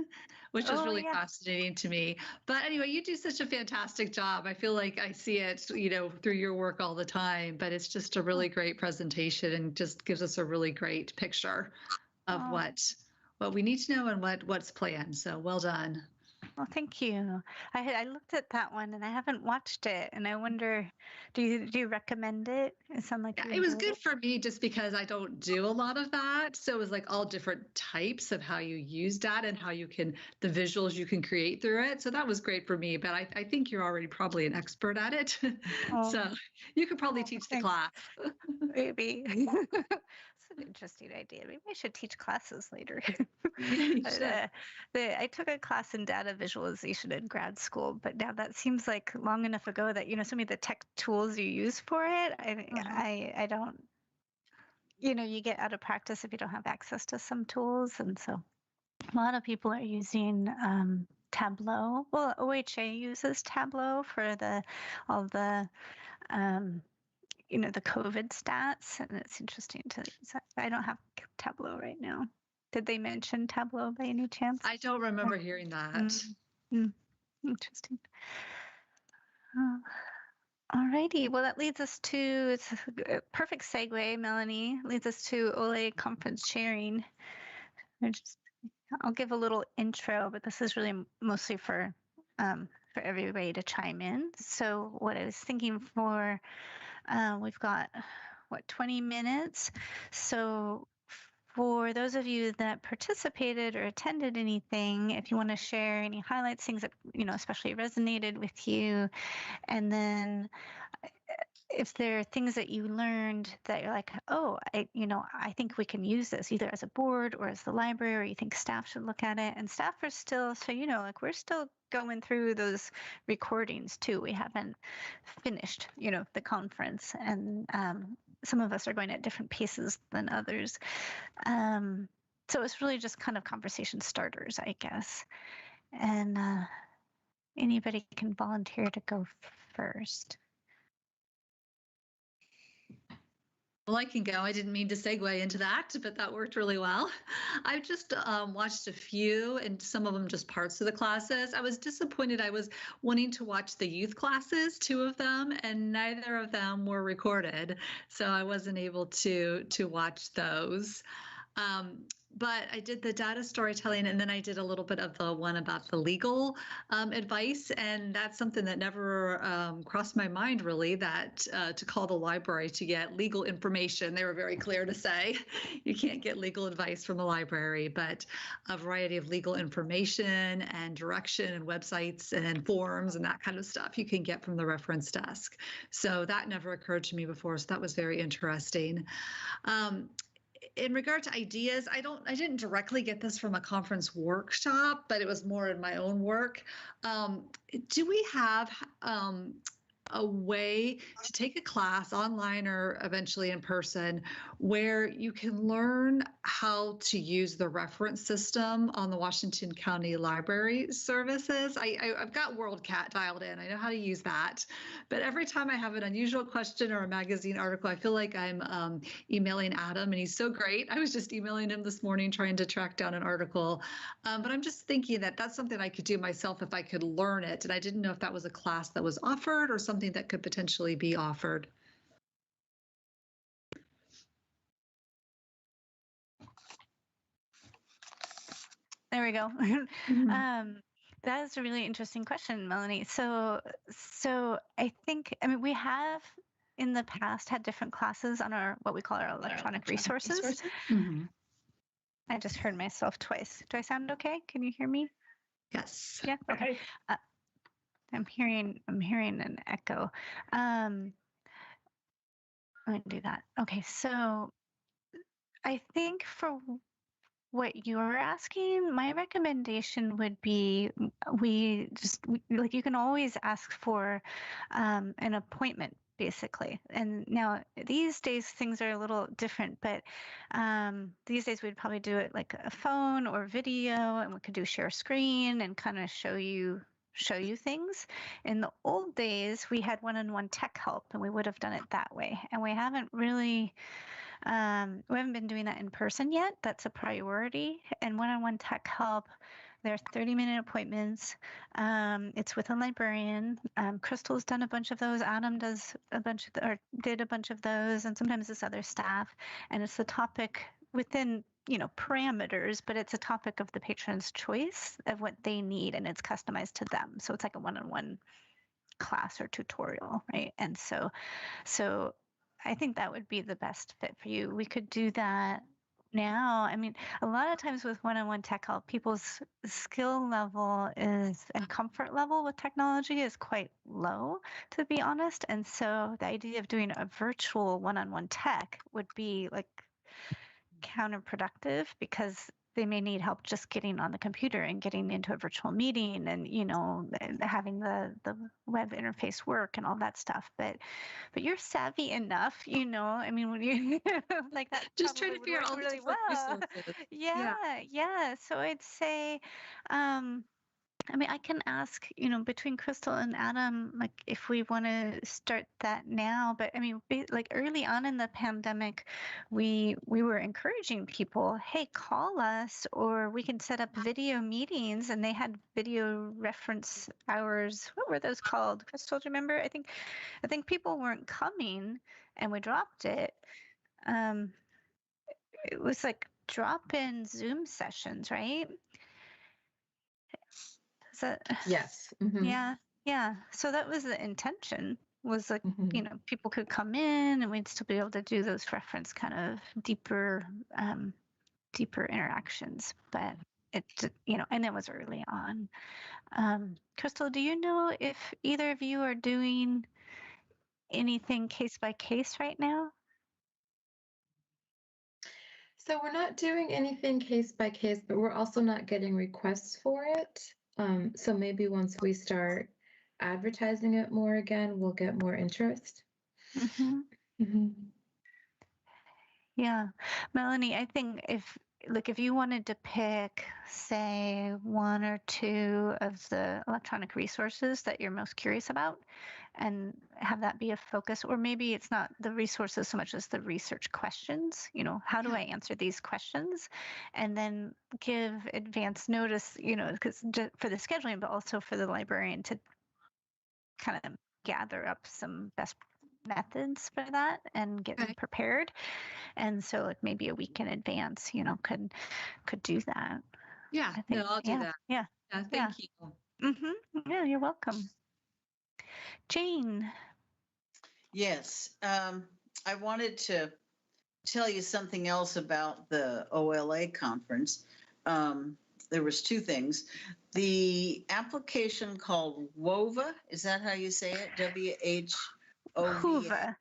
which was really fascinating to me. But anyway, you do such a fantastic job. I feel like I see it, through your work all the time, but it's just a really great presentation and just gives us a really great picture of what we need to know and what's planned. So well done. Well, thank you. I looked at that one and I haven't watched it, and I wonder, do you recommend it? It sounds like Yeah, it was good for me just because I don't do a lot of that. So it was like all different types of how you use data and how the visuals you can create through it. So that was great for me, but I think you're already probably an expert at it. So you could probably teach the class. Maybe. It's an interesting idea. Maybe I should teach classes later. I took a class in data visualization in grad school, but now that seems like long enough ago that, so many of the tech tools you use for it, I don't, you get out of practice if you don't have access to some tools. And so a lot of people are using Tableau. Well, OHA uses Tableau for all the the COVID stats, and it's interesting to use that. I don't have Tableau right now. Did they mention Tableau by any chance? I don't remember hearing that. Interesting. All righty. Well, that leads us to, it's a perfect segue, Melanie, leads us to OLE conference sharing. I'll give a little intro, but this is really mostly for everybody to chime in. So what I was thinking for, we've got, 20 minutes. So for those of you that participated or attended anything, if you want to share any highlights, things that, especially resonated with you, and then if there are things that you learned that you're like, oh, I think we can use this either as a board or as the library, or you think staff should look at it. And staff are still, so, we're still going through those recordings too. We haven't finished, the conference, and some of us are going at different paces than others. So it's really just kind of conversation starters, I guess. And anybody can volunteer to go first. Well, I can go. I didn't mean to segue into that, but that worked really well. I've just watched a few, and some of them just parts of the classes. I was disappointed. I was wanting to watch the youth classes, 2 of them, and neither of them were recorded, so I wasn't able to watch those. but I did the data storytelling, and then I did a little bit of the one about the legal advice, and that's something that never crossed my mind really, that to call the library to get legal information. They were very clear to say you can't get legal advice from a library, but a variety of legal information and direction and websites and forums and that kind of stuff you can get from the reference desk. So that never occurred to me before, so that was very interesting. In regard to ideas, I didn't directly get this from a conference workshop, but it was more in my own work. Do we have a way to take a class online or eventually in person where you can learn how to use the reference system on the Washington County Library Services? I've got WorldCat dialed in. I know how to use that. But every time I have an unusual question or a magazine article, I feel like I'm emailing Adam, and he's so great. I was just emailing him this morning trying to track down an article. But I'm just thinking that that's something I could do myself if I could learn it. And I didn't know if that was a class that was offered or something that could potentially be offered. There we go. That is a really interesting question, Melanie. So I think, I mean, we have in the past had different classes on our, what we call our electronic resources. Mm-hmm. I just heard myself twice. Do I sound okay? Can you hear me? Yes. Yeah. Okay. I'm hearing an echo. Let me do that. Okay. So I think for what you're asking, my recommendation would be like you can always ask for an appointment basically. And now these days things are a little different, but these days we'd probably do it like a phone or video, and we could do share screen and kind of show you things. In the old days, we had one-on-one tech help, and we would have done it that way. And we haven't really we haven't been doing that in person yet. That's a priority. And one-on-one tech help, they're 30-minute appointments. It's with a librarian. Crystal's done a bunch of those. Adam does a bunch of, or did a bunch of those, and sometimes it's other staff. And it's the topic within, parameters, but it's a topic of the patron's choice of what they need, and it's customized to them. So it's like a one-on-one class or tutorial, right? And so I think that would be the best fit for you. We could do that now. I mean, a lot of times with one-on-one tech help, people's skill level and comfort level with technology is quite low, to be honest. And so the idea of doing a virtual one-on-one tech would be like counterproductive, because they may need help just getting on the computer and getting into a virtual meeting and, having the web interface work and all that stuff. But you're savvy enough, I mean, when you like that, Just trying to figure out all the really different well. resources. Yeah. So I'd say, I mean, I can ask, between Crystal and Adam, like if we want to start that now. But I mean, like early on in the pandemic, we were encouraging people, hey, call us, or we can set up video meetings. And they had video reference hours. What were those called? Crystal, do you remember? I think people weren't coming, and we dropped it. It was like drop-in Zoom sessions, right? So, Yes. Mhm. yeah. So that was the intention, was like, Mhm. people could come in and we'd still be able to do those reference kind of deeper interactions. But and it was early on. Crystal, do you know if either of you are doing anything case by case right now? So we're not doing anything case by case, but we're also not getting requests for it. So maybe once we start advertising it more again, we'll get more interest. Mm-hmm. Mm-hmm. Yeah. Melanie, I think if you wanted to pick, say, one or two of the electronic resources that you're most curious about and have that be a focus, or maybe it's not the resources so much as the research questions, how do I answer these questions? And then give advance notice, because for the scheduling, but also for the librarian to kind of gather up some best methods for that and get Okay. prepared. And so like maybe a week in advance, could do that. Yeah, I think. no, I'll do Yeah. that. Yeah. Yeah, thank you. Yeah, you're welcome. Jane. Yes, I wanted to tell you something else about the OLA conference. There was two things. The application called WOVA, is that how you say it? WHOVA? Hoover.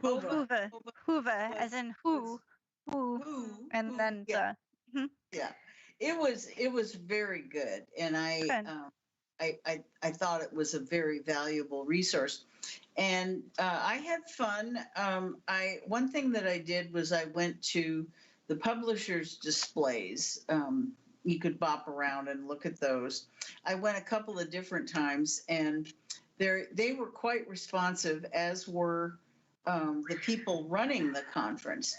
Hova. Hoover. Hoover, as in who. Who? And then Yeah. the. Yeah, it was very good, and Good. I thought it was a very valuable resource, and I had fun. One thing that I did was I went to the publishers' displays. You could bop around and look at those. I went a couple of different times, and they were quite responsive, as were the people running the conference.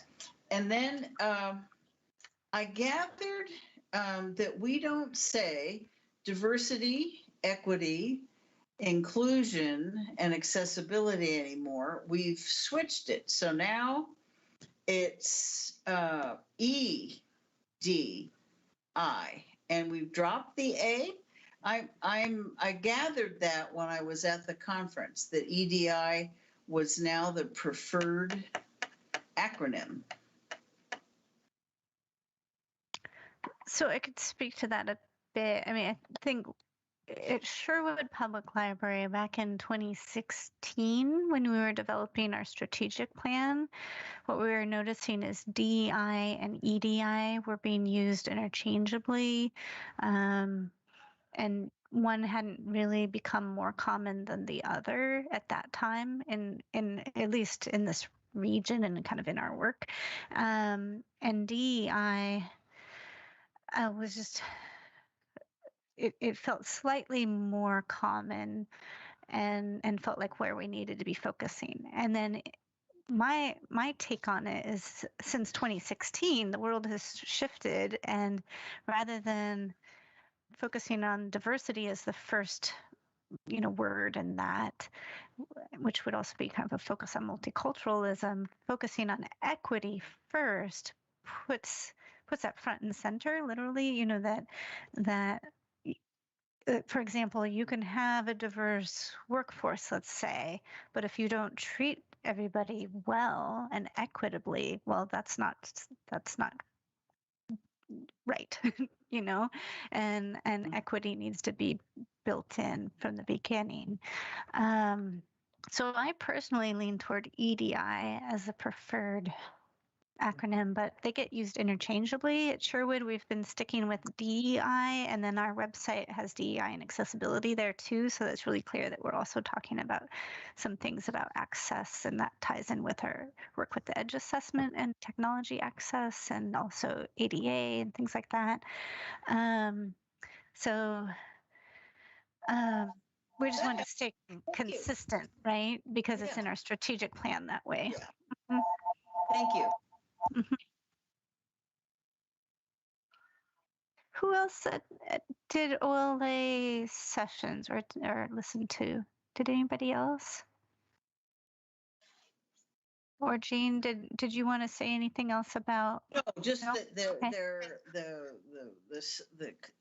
And then I gathered that we don't say diversity, equity, inclusion, and accessibility anymore. We've switched it. So now it's EDI, and we've dropped the A. I gathered that when I was at the conference, that EDI was now the preferred acronym. So I could speak to that a bit. I mean, I think at Sherwood Public Library back in 2016, when we were developing our strategic plan, what we were noticing is DEI and EDI were being used interchangeably. And one hadn't really become more common than the other at that time, in at least in this region and kind of in our work. And DEI was just, it felt slightly more common and felt like where we needed to be focusing. And then my take on it is, since 2016, the world has shifted, and rather than focusing on diversity as the first word in that, which would also be kind of a focus on multiculturalism, focusing on equity first puts that front and center, literally, that for example, you can have a diverse workforce, let's say, but if you don't treat everybody well and equitably, well, that's not right, and equity needs to be built in from the beginning. So I personally lean toward EDI as the preferred acronym, but they get used interchangeably. At Sherwood, we've been sticking with DEI, and then our website has DEI and accessibility there too. So that's really clear that we're also talking about some things about access, and that ties in with our work with the edge assessment and technology access, and also ADA and things like that. We just wanted to stay consistent, right? Because it's in our strategic plan that way. Yeah. Thank you. Who else did OLA sessions or listened to? Did anybody else? Or Jean, did you want to say anything else about? No, just No? that Okay.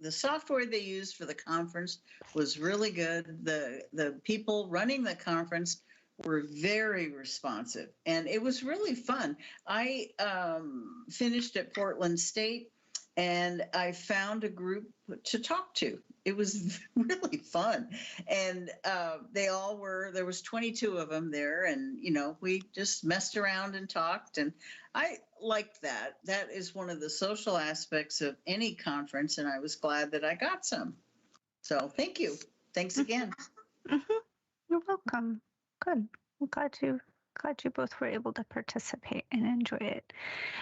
the software they used for the conference was really good. The people running the conference were very responsive, and it was really fun. I finished at Portland State, and I found a group to talk to. It was really fun, and there was 22 of them there, and we just messed around and talked, and I liked that. That is one of the social aspects of any conference, and I was glad that I got some. So thank you. Thanks again. You're welcome. Good. I'm glad you both were able to participate and enjoy it.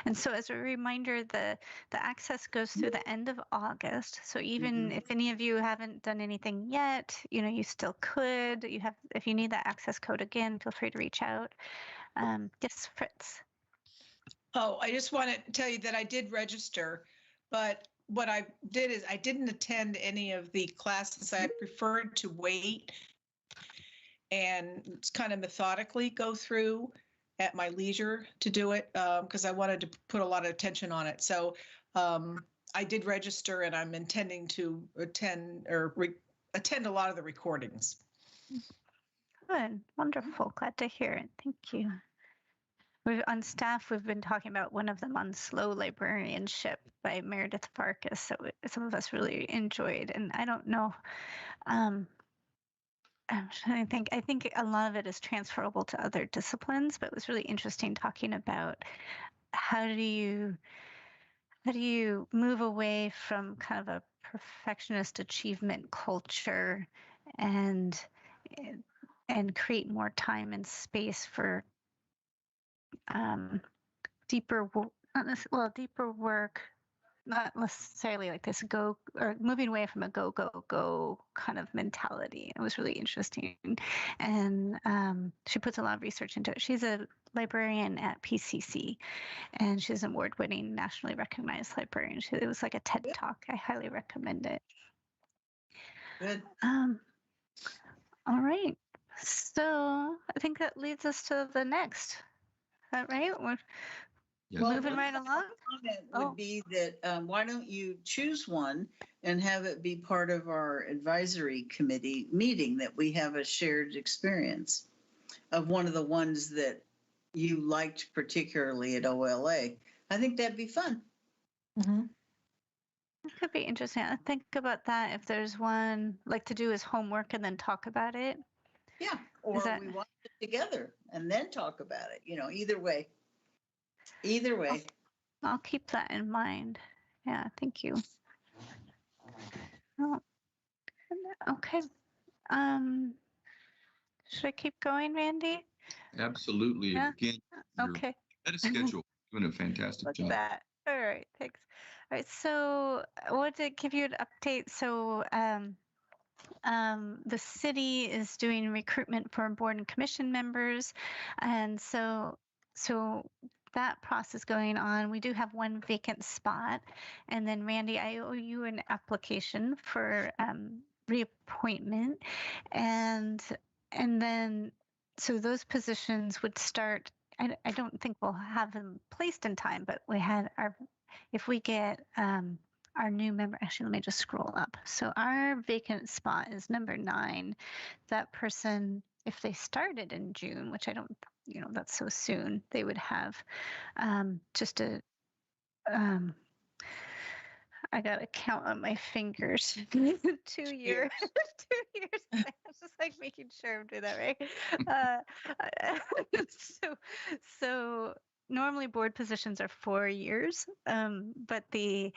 And so, as a reminder, the access goes through the end of August. So even if any of you haven't done anything yet, you still could. If you need that access code again, feel free to reach out. Yes, Fritz. Oh, I just want to tell you that I did register, but what I did is I didn't attend any of the classes. I preferred to wait and kind of methodically go through at my leisure to do it because I wanted to put a lot of attention on it. So I did register, and I'm intending to attend attend a lot of the recordings. Good, wonderful. Glad to hear it. Thank you. On staff, we've been talking about one of them on Slow Librarianship by Meredith Farkas. So some of us really enjoyed, and I don't know. I'm trying to think. I think a lot of it is transferable to other disciplines, but it was really interesting talking about how do you move away from kind of a perfectionist achievement culture and create more time and space for deeper work, not necessarily like this go or moving away from a go kind of mentality. It was really interesting, and she puts a lot of research into it. She's a librarian at PCC, and she's an award-winning, nationally recognized librarian. It was like a TED Talk. I highly recommend it. Good. All right, so I think that leads us to the next. Is that right? We're Yes. moving right along. Comment would be that why don't you choose one and have it be part of our advisory committee meeting, that we have a shared experience of one of the ones that you liked particularly at OLA. I think that'd be fun. Mm-hmm. It could be interesting. I think about that if there's one like to do as homework and then talk about it. Yeah, or we watch it together and then talk about it. Either way. Either way. I'll keep that in mind. Yeah, thank you. Oh, okay. Should I keep going, Randy? Absolutely. Yeah? Again, you're Okay. at a schedule. Doing a fantastic Look at job. that. All right, thanks. All right, so I wanted to give you an update. So the city is doing recruitment for board and commission members, and so that process going on. We do have one vacant spot, and then Randy, I owe you an application for reappointment, and then so those positions would start. I don't think we'll have them placed in time, but we had if we get our new member, actually, let me just scroll up. So our vacant spot is number 9. That person, if they started in June, which I don't, that's so soon, they would have just a, I got to count on my fingers, 2 years, 2 years. I was just like making sure I'm doing that right. So normally board positions are 4 years, but the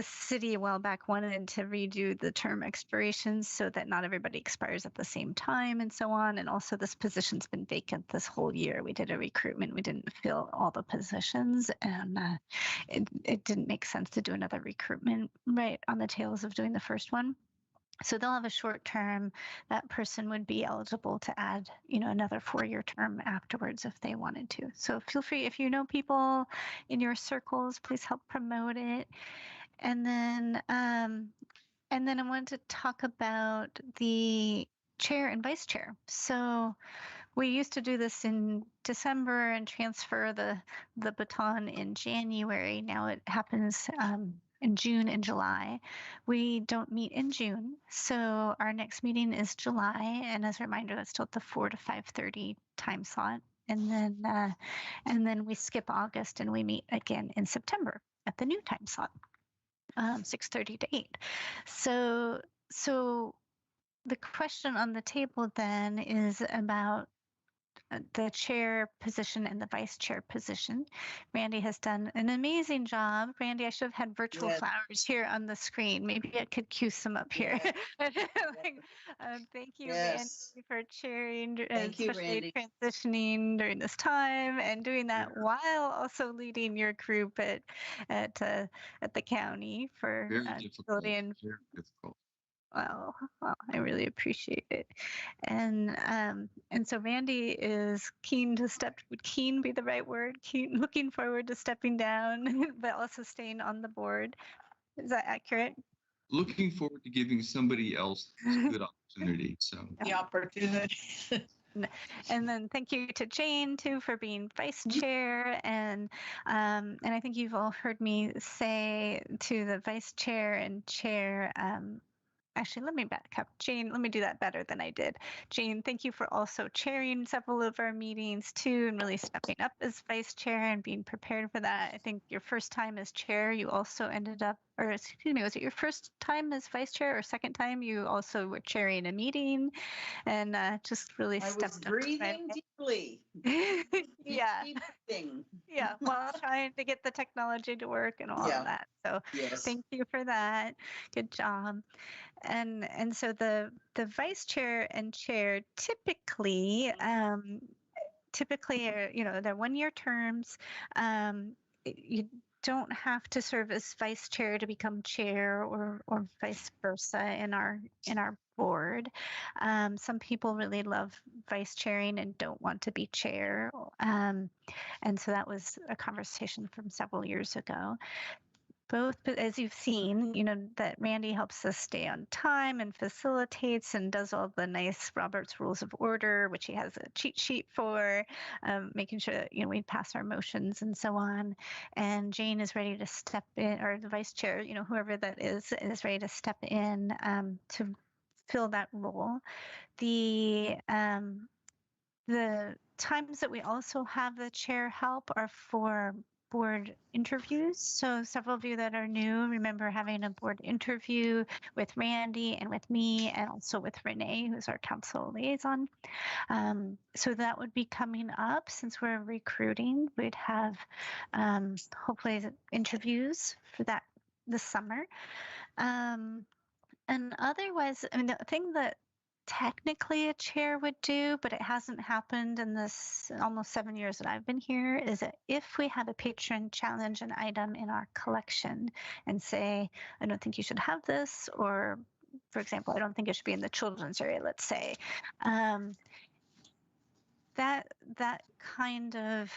city a while back wanted to redo the term expirations so that not everybody expires at the same time and so on. And also this position's been vacant this whole year. We did a recruitment. We didn't fill all the positions, and it didn't make sense to do another recruitment right on the tails of doing the first one. So they'll have a short term. That person would be eligible to add, another 4-year term afterwards if they wanted to. So feel free, if you know people in your circles, please help promote it. And then I wanted to talk about the chair and vice chair. So we used to do this in December and transfer the baton in January. Now it happens in June and July. We don't meet in June, so our next meeting is July. And as a reminder, that's still at the 4 to 5:30 time slot. And then we skip August and we meet again in September at the new time slot. 6:30 to 8. So the question on the table then is about the chair position and the vice chair position. Randy has done an amazing job. Randy, I should have had virtual flowers here on the screen. Maybe I could cue some up here. Thank you, Randy, for chairing, especially transitioning during this time and doing that while also leading your group at the county for Very difficult. Very difficult. Well, I really appreciate it. And so Randy is would keen be the right word? Looking forward to stepping down, but also staying on the board. Is that accurate? looking forward to giving somebody else this good opportunity. So The opportunity. And then thank you to Jane too for being vice chair, and I think you've all heard me say to the vice chair and chair. Actually, let me back up. Jane, let me do that better than I did. Jane, thank you for also chairing several of our meetings too, and really stepping up as vice chair and being prepared for that. I think your first time as chair, you also ended up, or excuse me, was it your first time as vice chair or second time? You also were chairing a meeting and just really I was stepped up. breathing deeply. Yeah. Deep breathing. Yeah, while trying to get the technology to work and all Yeah. of that. So Yes. thank you for that. Good job. And so the vice chair and chair typically are, they're 1-year terms. You don't have to serve as vice chair to become chair or vice versa in our board. Some people really love vice chairing and don't want to be chair. And so that was a conversation from several years ago. Both, but as you've seen, that Randy helps us stay on time and facilitates and does all the nice Robert's Rules of Order, which he has a cheat sheet for, making sure that, we pass our motions and so on. And Jane is ready to step in, or the vice chair, whoever that is ready to step in to fill that role. The times that we also have the chair help are for board interviews. So several of you that are new remember having a board interview with Randy and with me, and also with Renee, who's our council liaison. So that would be coming up since we're recruiting. We'd have hopefully interviews for that this summer. And otherwise, I mean, the thing that technically a chair would do, but it hasn't happened in this almost 7 years that I've been here, is that if we have a patron challenge an item in our collection and say, I don't think you should have this, or for example, I don't think it should be in the children's area, let's say, that kind of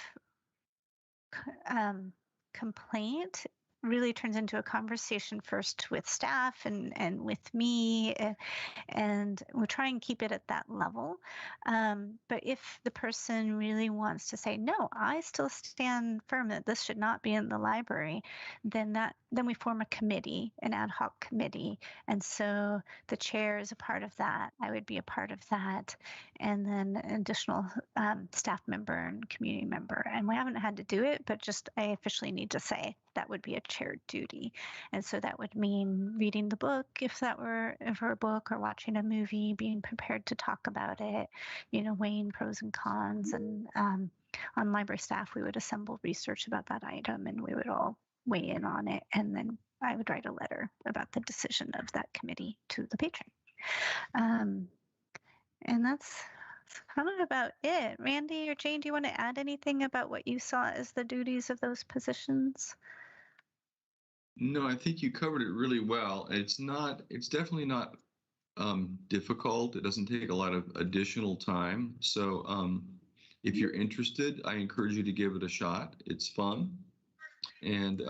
complaint really turns into a conversation first with staff and with me, and we'll try and keep it at that level. But if the person really wants to say, no, I still stand firm that this should not be in the library, then we form a committee, an ad hoc committee. And so the chair is a part of that. I would be a part of that. And then an additional staff member and community member. And we haven't had to do it, but just I officially need to say that would be a chair duty. And so that would mean reading the book if for a book, or watching a movie, being prepared to talk about it, weighing pros and cons. And on library staff, we would assemble research about that item and we would all weigh in on it. And then I would write a letter about the decision of that committee to the patron. And that's kind of about it. Randy or Jane, do you want to add anything about what you saw as the duties of those positions? no, I think you covered it really well. It's definitely not difficult. It doesn't take a lot of additional time. So if you're interested, I encourage you to give it a shot. It's fun. And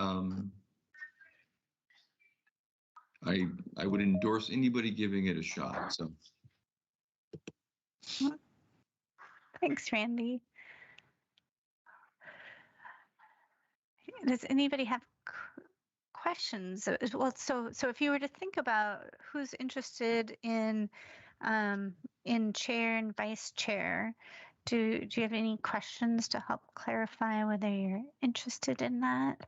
I would endorse anybody giving it a shot. So Thanks, Randy. Does anybody have questions? Well, so if you were to think about who's interested in chair and vice chair, do you have any questions to help clarify whether you're interested in that?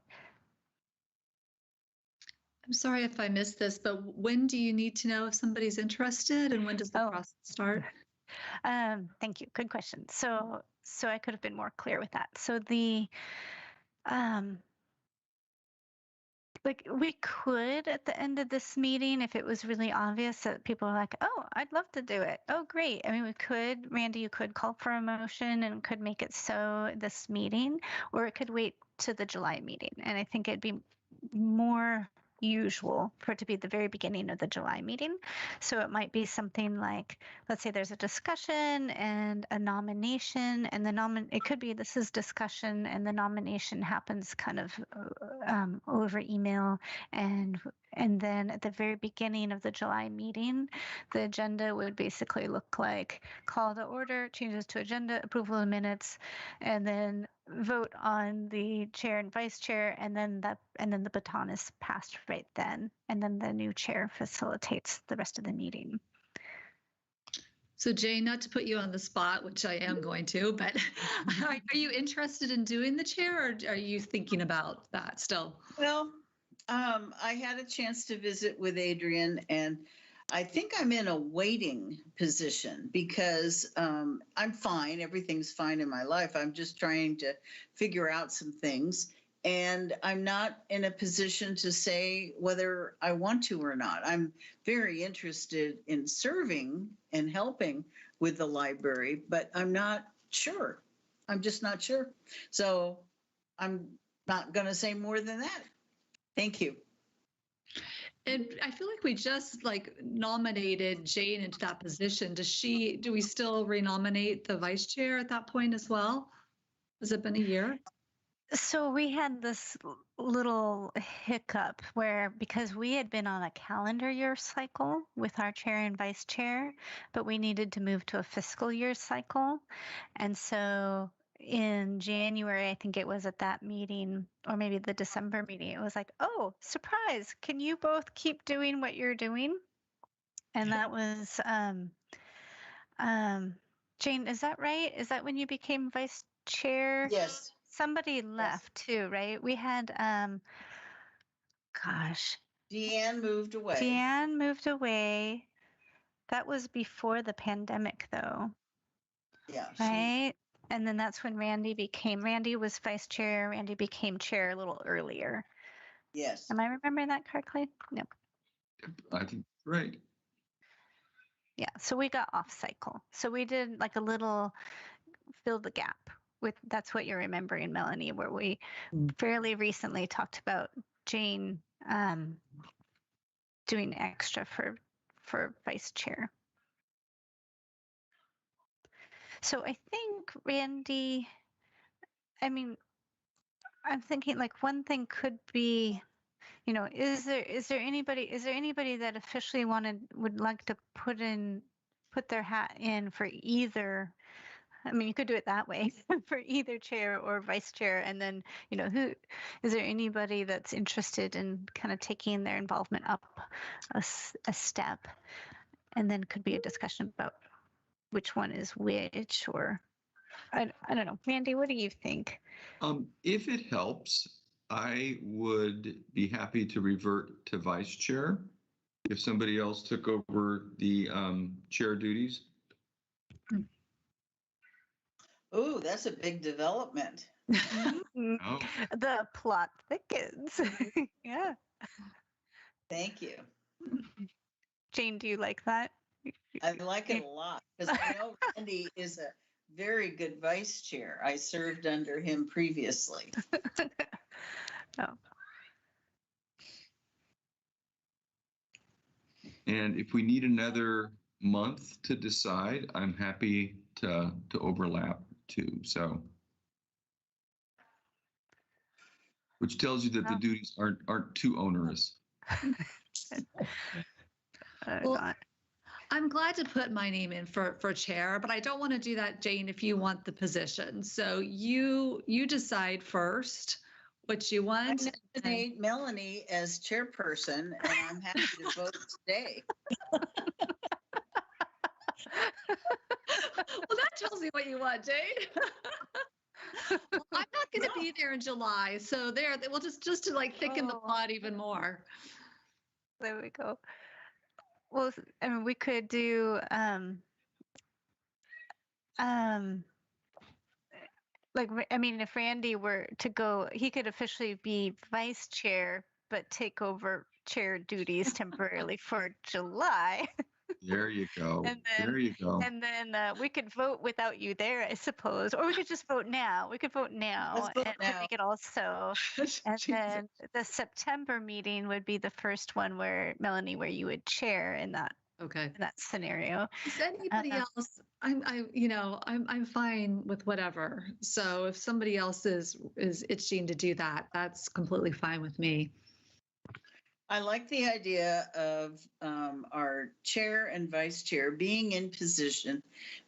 I'm sorry if I missed this, but when do you need to know if somebody's interested, and when does the process start? Thank you. Good question. So I could have been more clear with that. So like we could at the end of this meeting, if it was really obvious that people are like, oh, I'd love to do it. Oh, great. I mean, we could, Randy, you could call for a motion and could make it so this meeting, or it could wait to the July meeting. And I think it'd be more usual for it to be the very beginning of the July meeting. So it might be something like, let's say there's a discussion and a nomination, and it could be this is discussion and the nomination happens kind of over email, and And then at the very beginning of the July meeting, the agenda would basically look like call to order, changes to agenda, approval of minutes, and then vote on the chair and vice chair, and then the baton is passed right then. And then the new chair facilitates the rest of the meeting. So Jane, not to put you on the spot, which I am going to, but are you interested in doing the chair, or are you thinking about that still? Well, I had a chance to visit with Adrian, and I think I'm in a waiting position because I'm fine. Everything's fine in my life. I'm just trying to figure out some things. And I'm not in a position to say whether I want to or not. I'm very interested in serving and helping with the library, but I'm not sure. I'm just not sure. So I'm not going to say more than that. Thank you. And I feel like we just nominated Jane into that position. Do we still renominate the vice chair at that point as well? Has it been a year? So we had this little hiccup where, because we had been on a calendar year cycle with our chair and vice chair, but we needed to move to a fiscal year cycle. And so in January, I think it was at that meeting, or maybe the December meeting, it was like, oh, surprise, can you both keep doing what you're doing? And that was, Jane, is that right? Is that when you became vice chair? Yes. Somebody left too, right? We had, gosh, Deanne moved away. Deanne moved away. That was before the pandemic, though, Yeah. right? And then that's when Randy was vice chair. Randy became chair a little earlier. Yes. Am I remembering that correctly? No. I think, right. Yeah, so we got off cycle. So we did like a little fill the gap with, that's what you're remembering, Melanie, where we fairly recently talked about Jane doing extra for vice chair. So I think Randy, I mean, I'm thinking like one thing could be, is there anybody that officially would like to put their hat in for either? I mean, you could do it that way for either chair or vice chair. And then, who is there anybody that's interested in kind of taking their involvement up a step? And then could be a discussion about which one is which, or I don't know. Randy, what do you think? If it helps, I would be happy to revert to vice chair if somebody else took over the chair duties. Oh, that's a big development. Oh. The plot thickens. Yeah. Thank you. Jane, do you like that? I like it a lot because I know Randy is a very good vice chair. I served under him previously. Oh. And if we need another month to decide, I'm happy to overlap too. So, which tells you that the duties aren't too onerous. Well, I'm glad to put my name in for chair, but I don't want to do that, Jane, if you want the position. So you decide first what you want. I nominate Melanie as chairperson, and I'm happy to vote today. Well, that tells me what you want, Jane. Well, I'm not going to be there in July, so we'll just to like thicken the pot even more. There we go. Well, I mean, we could do if Randy were to go, he could officially be vice chair, but take over chair duties temporarily for July. There you go. And then, there you go. And then we could vote without you there, I suppose, or we could just vote now. We could vote now Let's vote to make it all so. And then the September meeting would be the first one where Melanie, where you would chair in that scenario. Is anybody else? I'm fine with whatever. So if somebody else is itching to do that, that's completely fine with me. I like the idea of our chair and vice chair being in position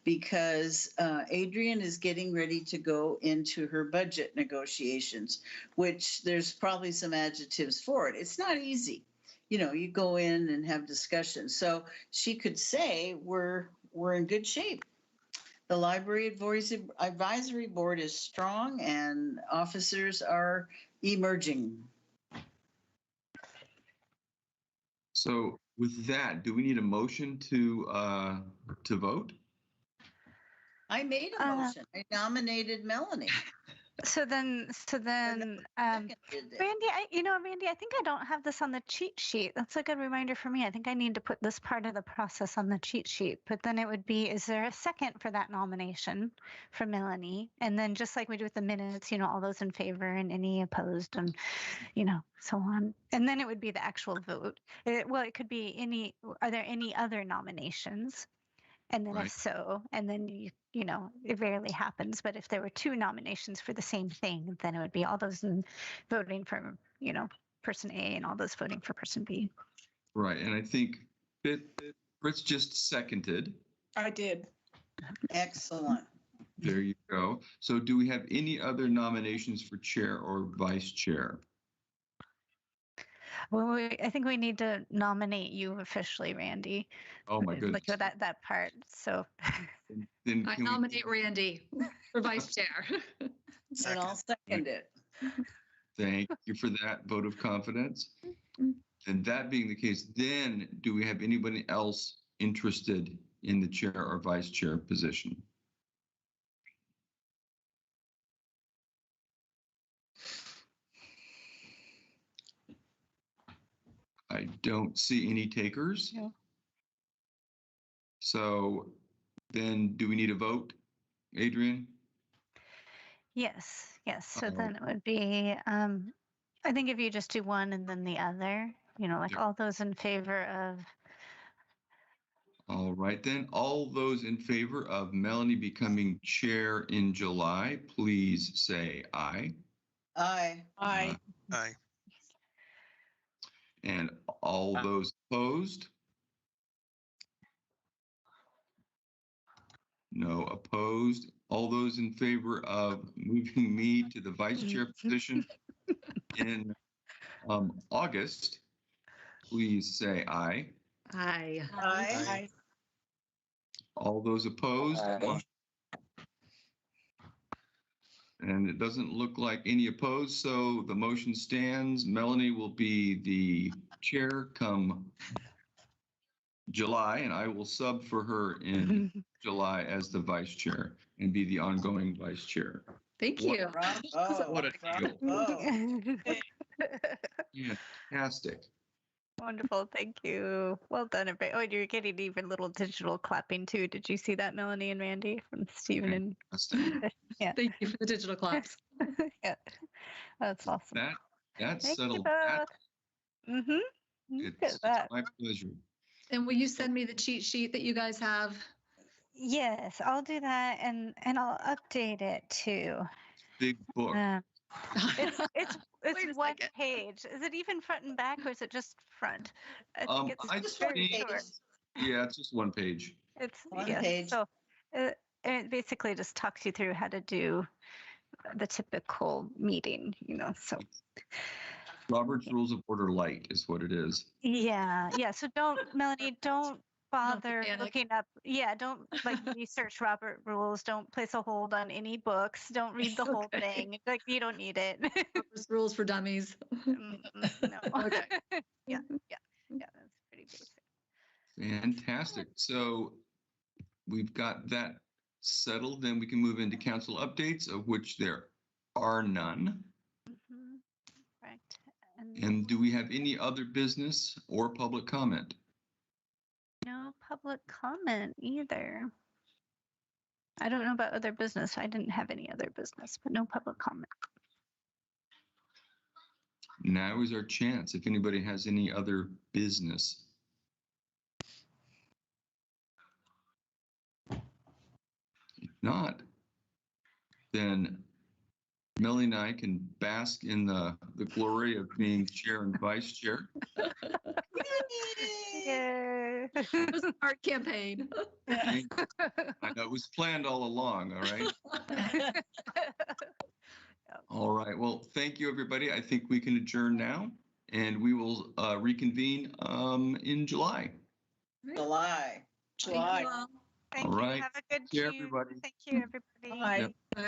because Adrian is getting ready to go into her budget negotiations, which there's probably some adjectives for it. It's not easy. You know, you go in and have discussions. So she could say, we're in good shape. The library advisory board is strong and officers are emerging. So with that, do we need a motion to vote? I made a motion. I nominated Melanie. So then, Seconded it. Randy, I think I don't have this on the cheat sheet. That's a good reminder for me. I think I need to put this part of the process on the cheat sheet. But then it would be, is there a second for that nomination for Melanie? And then just like we do with the minutes, all those in favor and any opposed and, so on. And then it would be the actual vote. It could be are there any other nominations? And then Right. if so, and then it rarely happens, but if there were two nominations for the same thing, then it would be all those voting for, person A and all those voting for person B. Right, and I think Fritz just seconded. I did. Excellent. There you go. So do we have any other nominations for chair or vice chair? Well, I think we need to nominate you officially, Randy. Oh my goodness. Like that part. So Then I can we- nominate Randy for vice chair. And I'll second it. Thank you for that vote of confidence. And that being the case, then do we have anybody else interested in the chair or vice chair position? I don't see any takers. No. So then do we need a vote, Adrian? yes. So Oh. then it would be, I think if you just do one and then the other, like Yeah. all those in favor of. All right, then. All those in favor of Melanie becoming chair in July, please say aye. Aye. I Aye. And all those opposed? No opposed. All those in favor of moving me to the vice chair position in August, please say aye. Aye. Aye. All those opposed? And it doesn't look like any opposed, so the motion stands. Melanie will be the chair come July, and I will sub for her in July as the vice chair and be the ongoing vice chair. Thank What- you. Bravo. What a deal. Bravo. Fantastic. Wonderful. Thank you. Well done, everybody. Oh, you're getting even little digital clapping too. Did you see that, Melanie and Randy, from Stephen and Fantastic. yeah. Thank you for the digital claps. Yeah. That's awesome. That's Thank you settled. both. Mm-hmm. Look It's at that. my pleasure. And will you send me the cheat sheet that you guys have? Yes, I'll do that and I'll update it too. Big book. It's Wait a one second. page. Is it even front and back or is it just front? I think it's I just very think- short. Yeah, it's just one page. It's One yeah. page. So it basically just talks you through how to do the typical meeting, So Robert's Rules of Order Light is what it is. yeah. So Melanie, don't bother panic. looking up. Yeah, don't research Robert rules. Don't place a hold on any books. Don't read the whole Okay. thing. Like you don't need it. Robert's Rules for Dummies. No. Okay. Yeah. That's pretty basic. Fantastic. So we've got that settled. Then we can move into council updates, of which there are none. Mhm. Right. And do we have any other business or public comment? No public comment either. I don't know about other business. I didn't have any other business, but no public comment. Now is our chance if anybody has any other business. If not, then Melanie and I can bask in the glory of being chair and vice chair. Yay. It was a hard campaign. I know it was planned all along, all right? All right. Well, thank you, everybody. I think we can adjourn now, and we will reconvene in July. July. July. Thank All you. right. Have a good Take care, June. everybody. Thank you, everybody. Bye. Yep. Bye.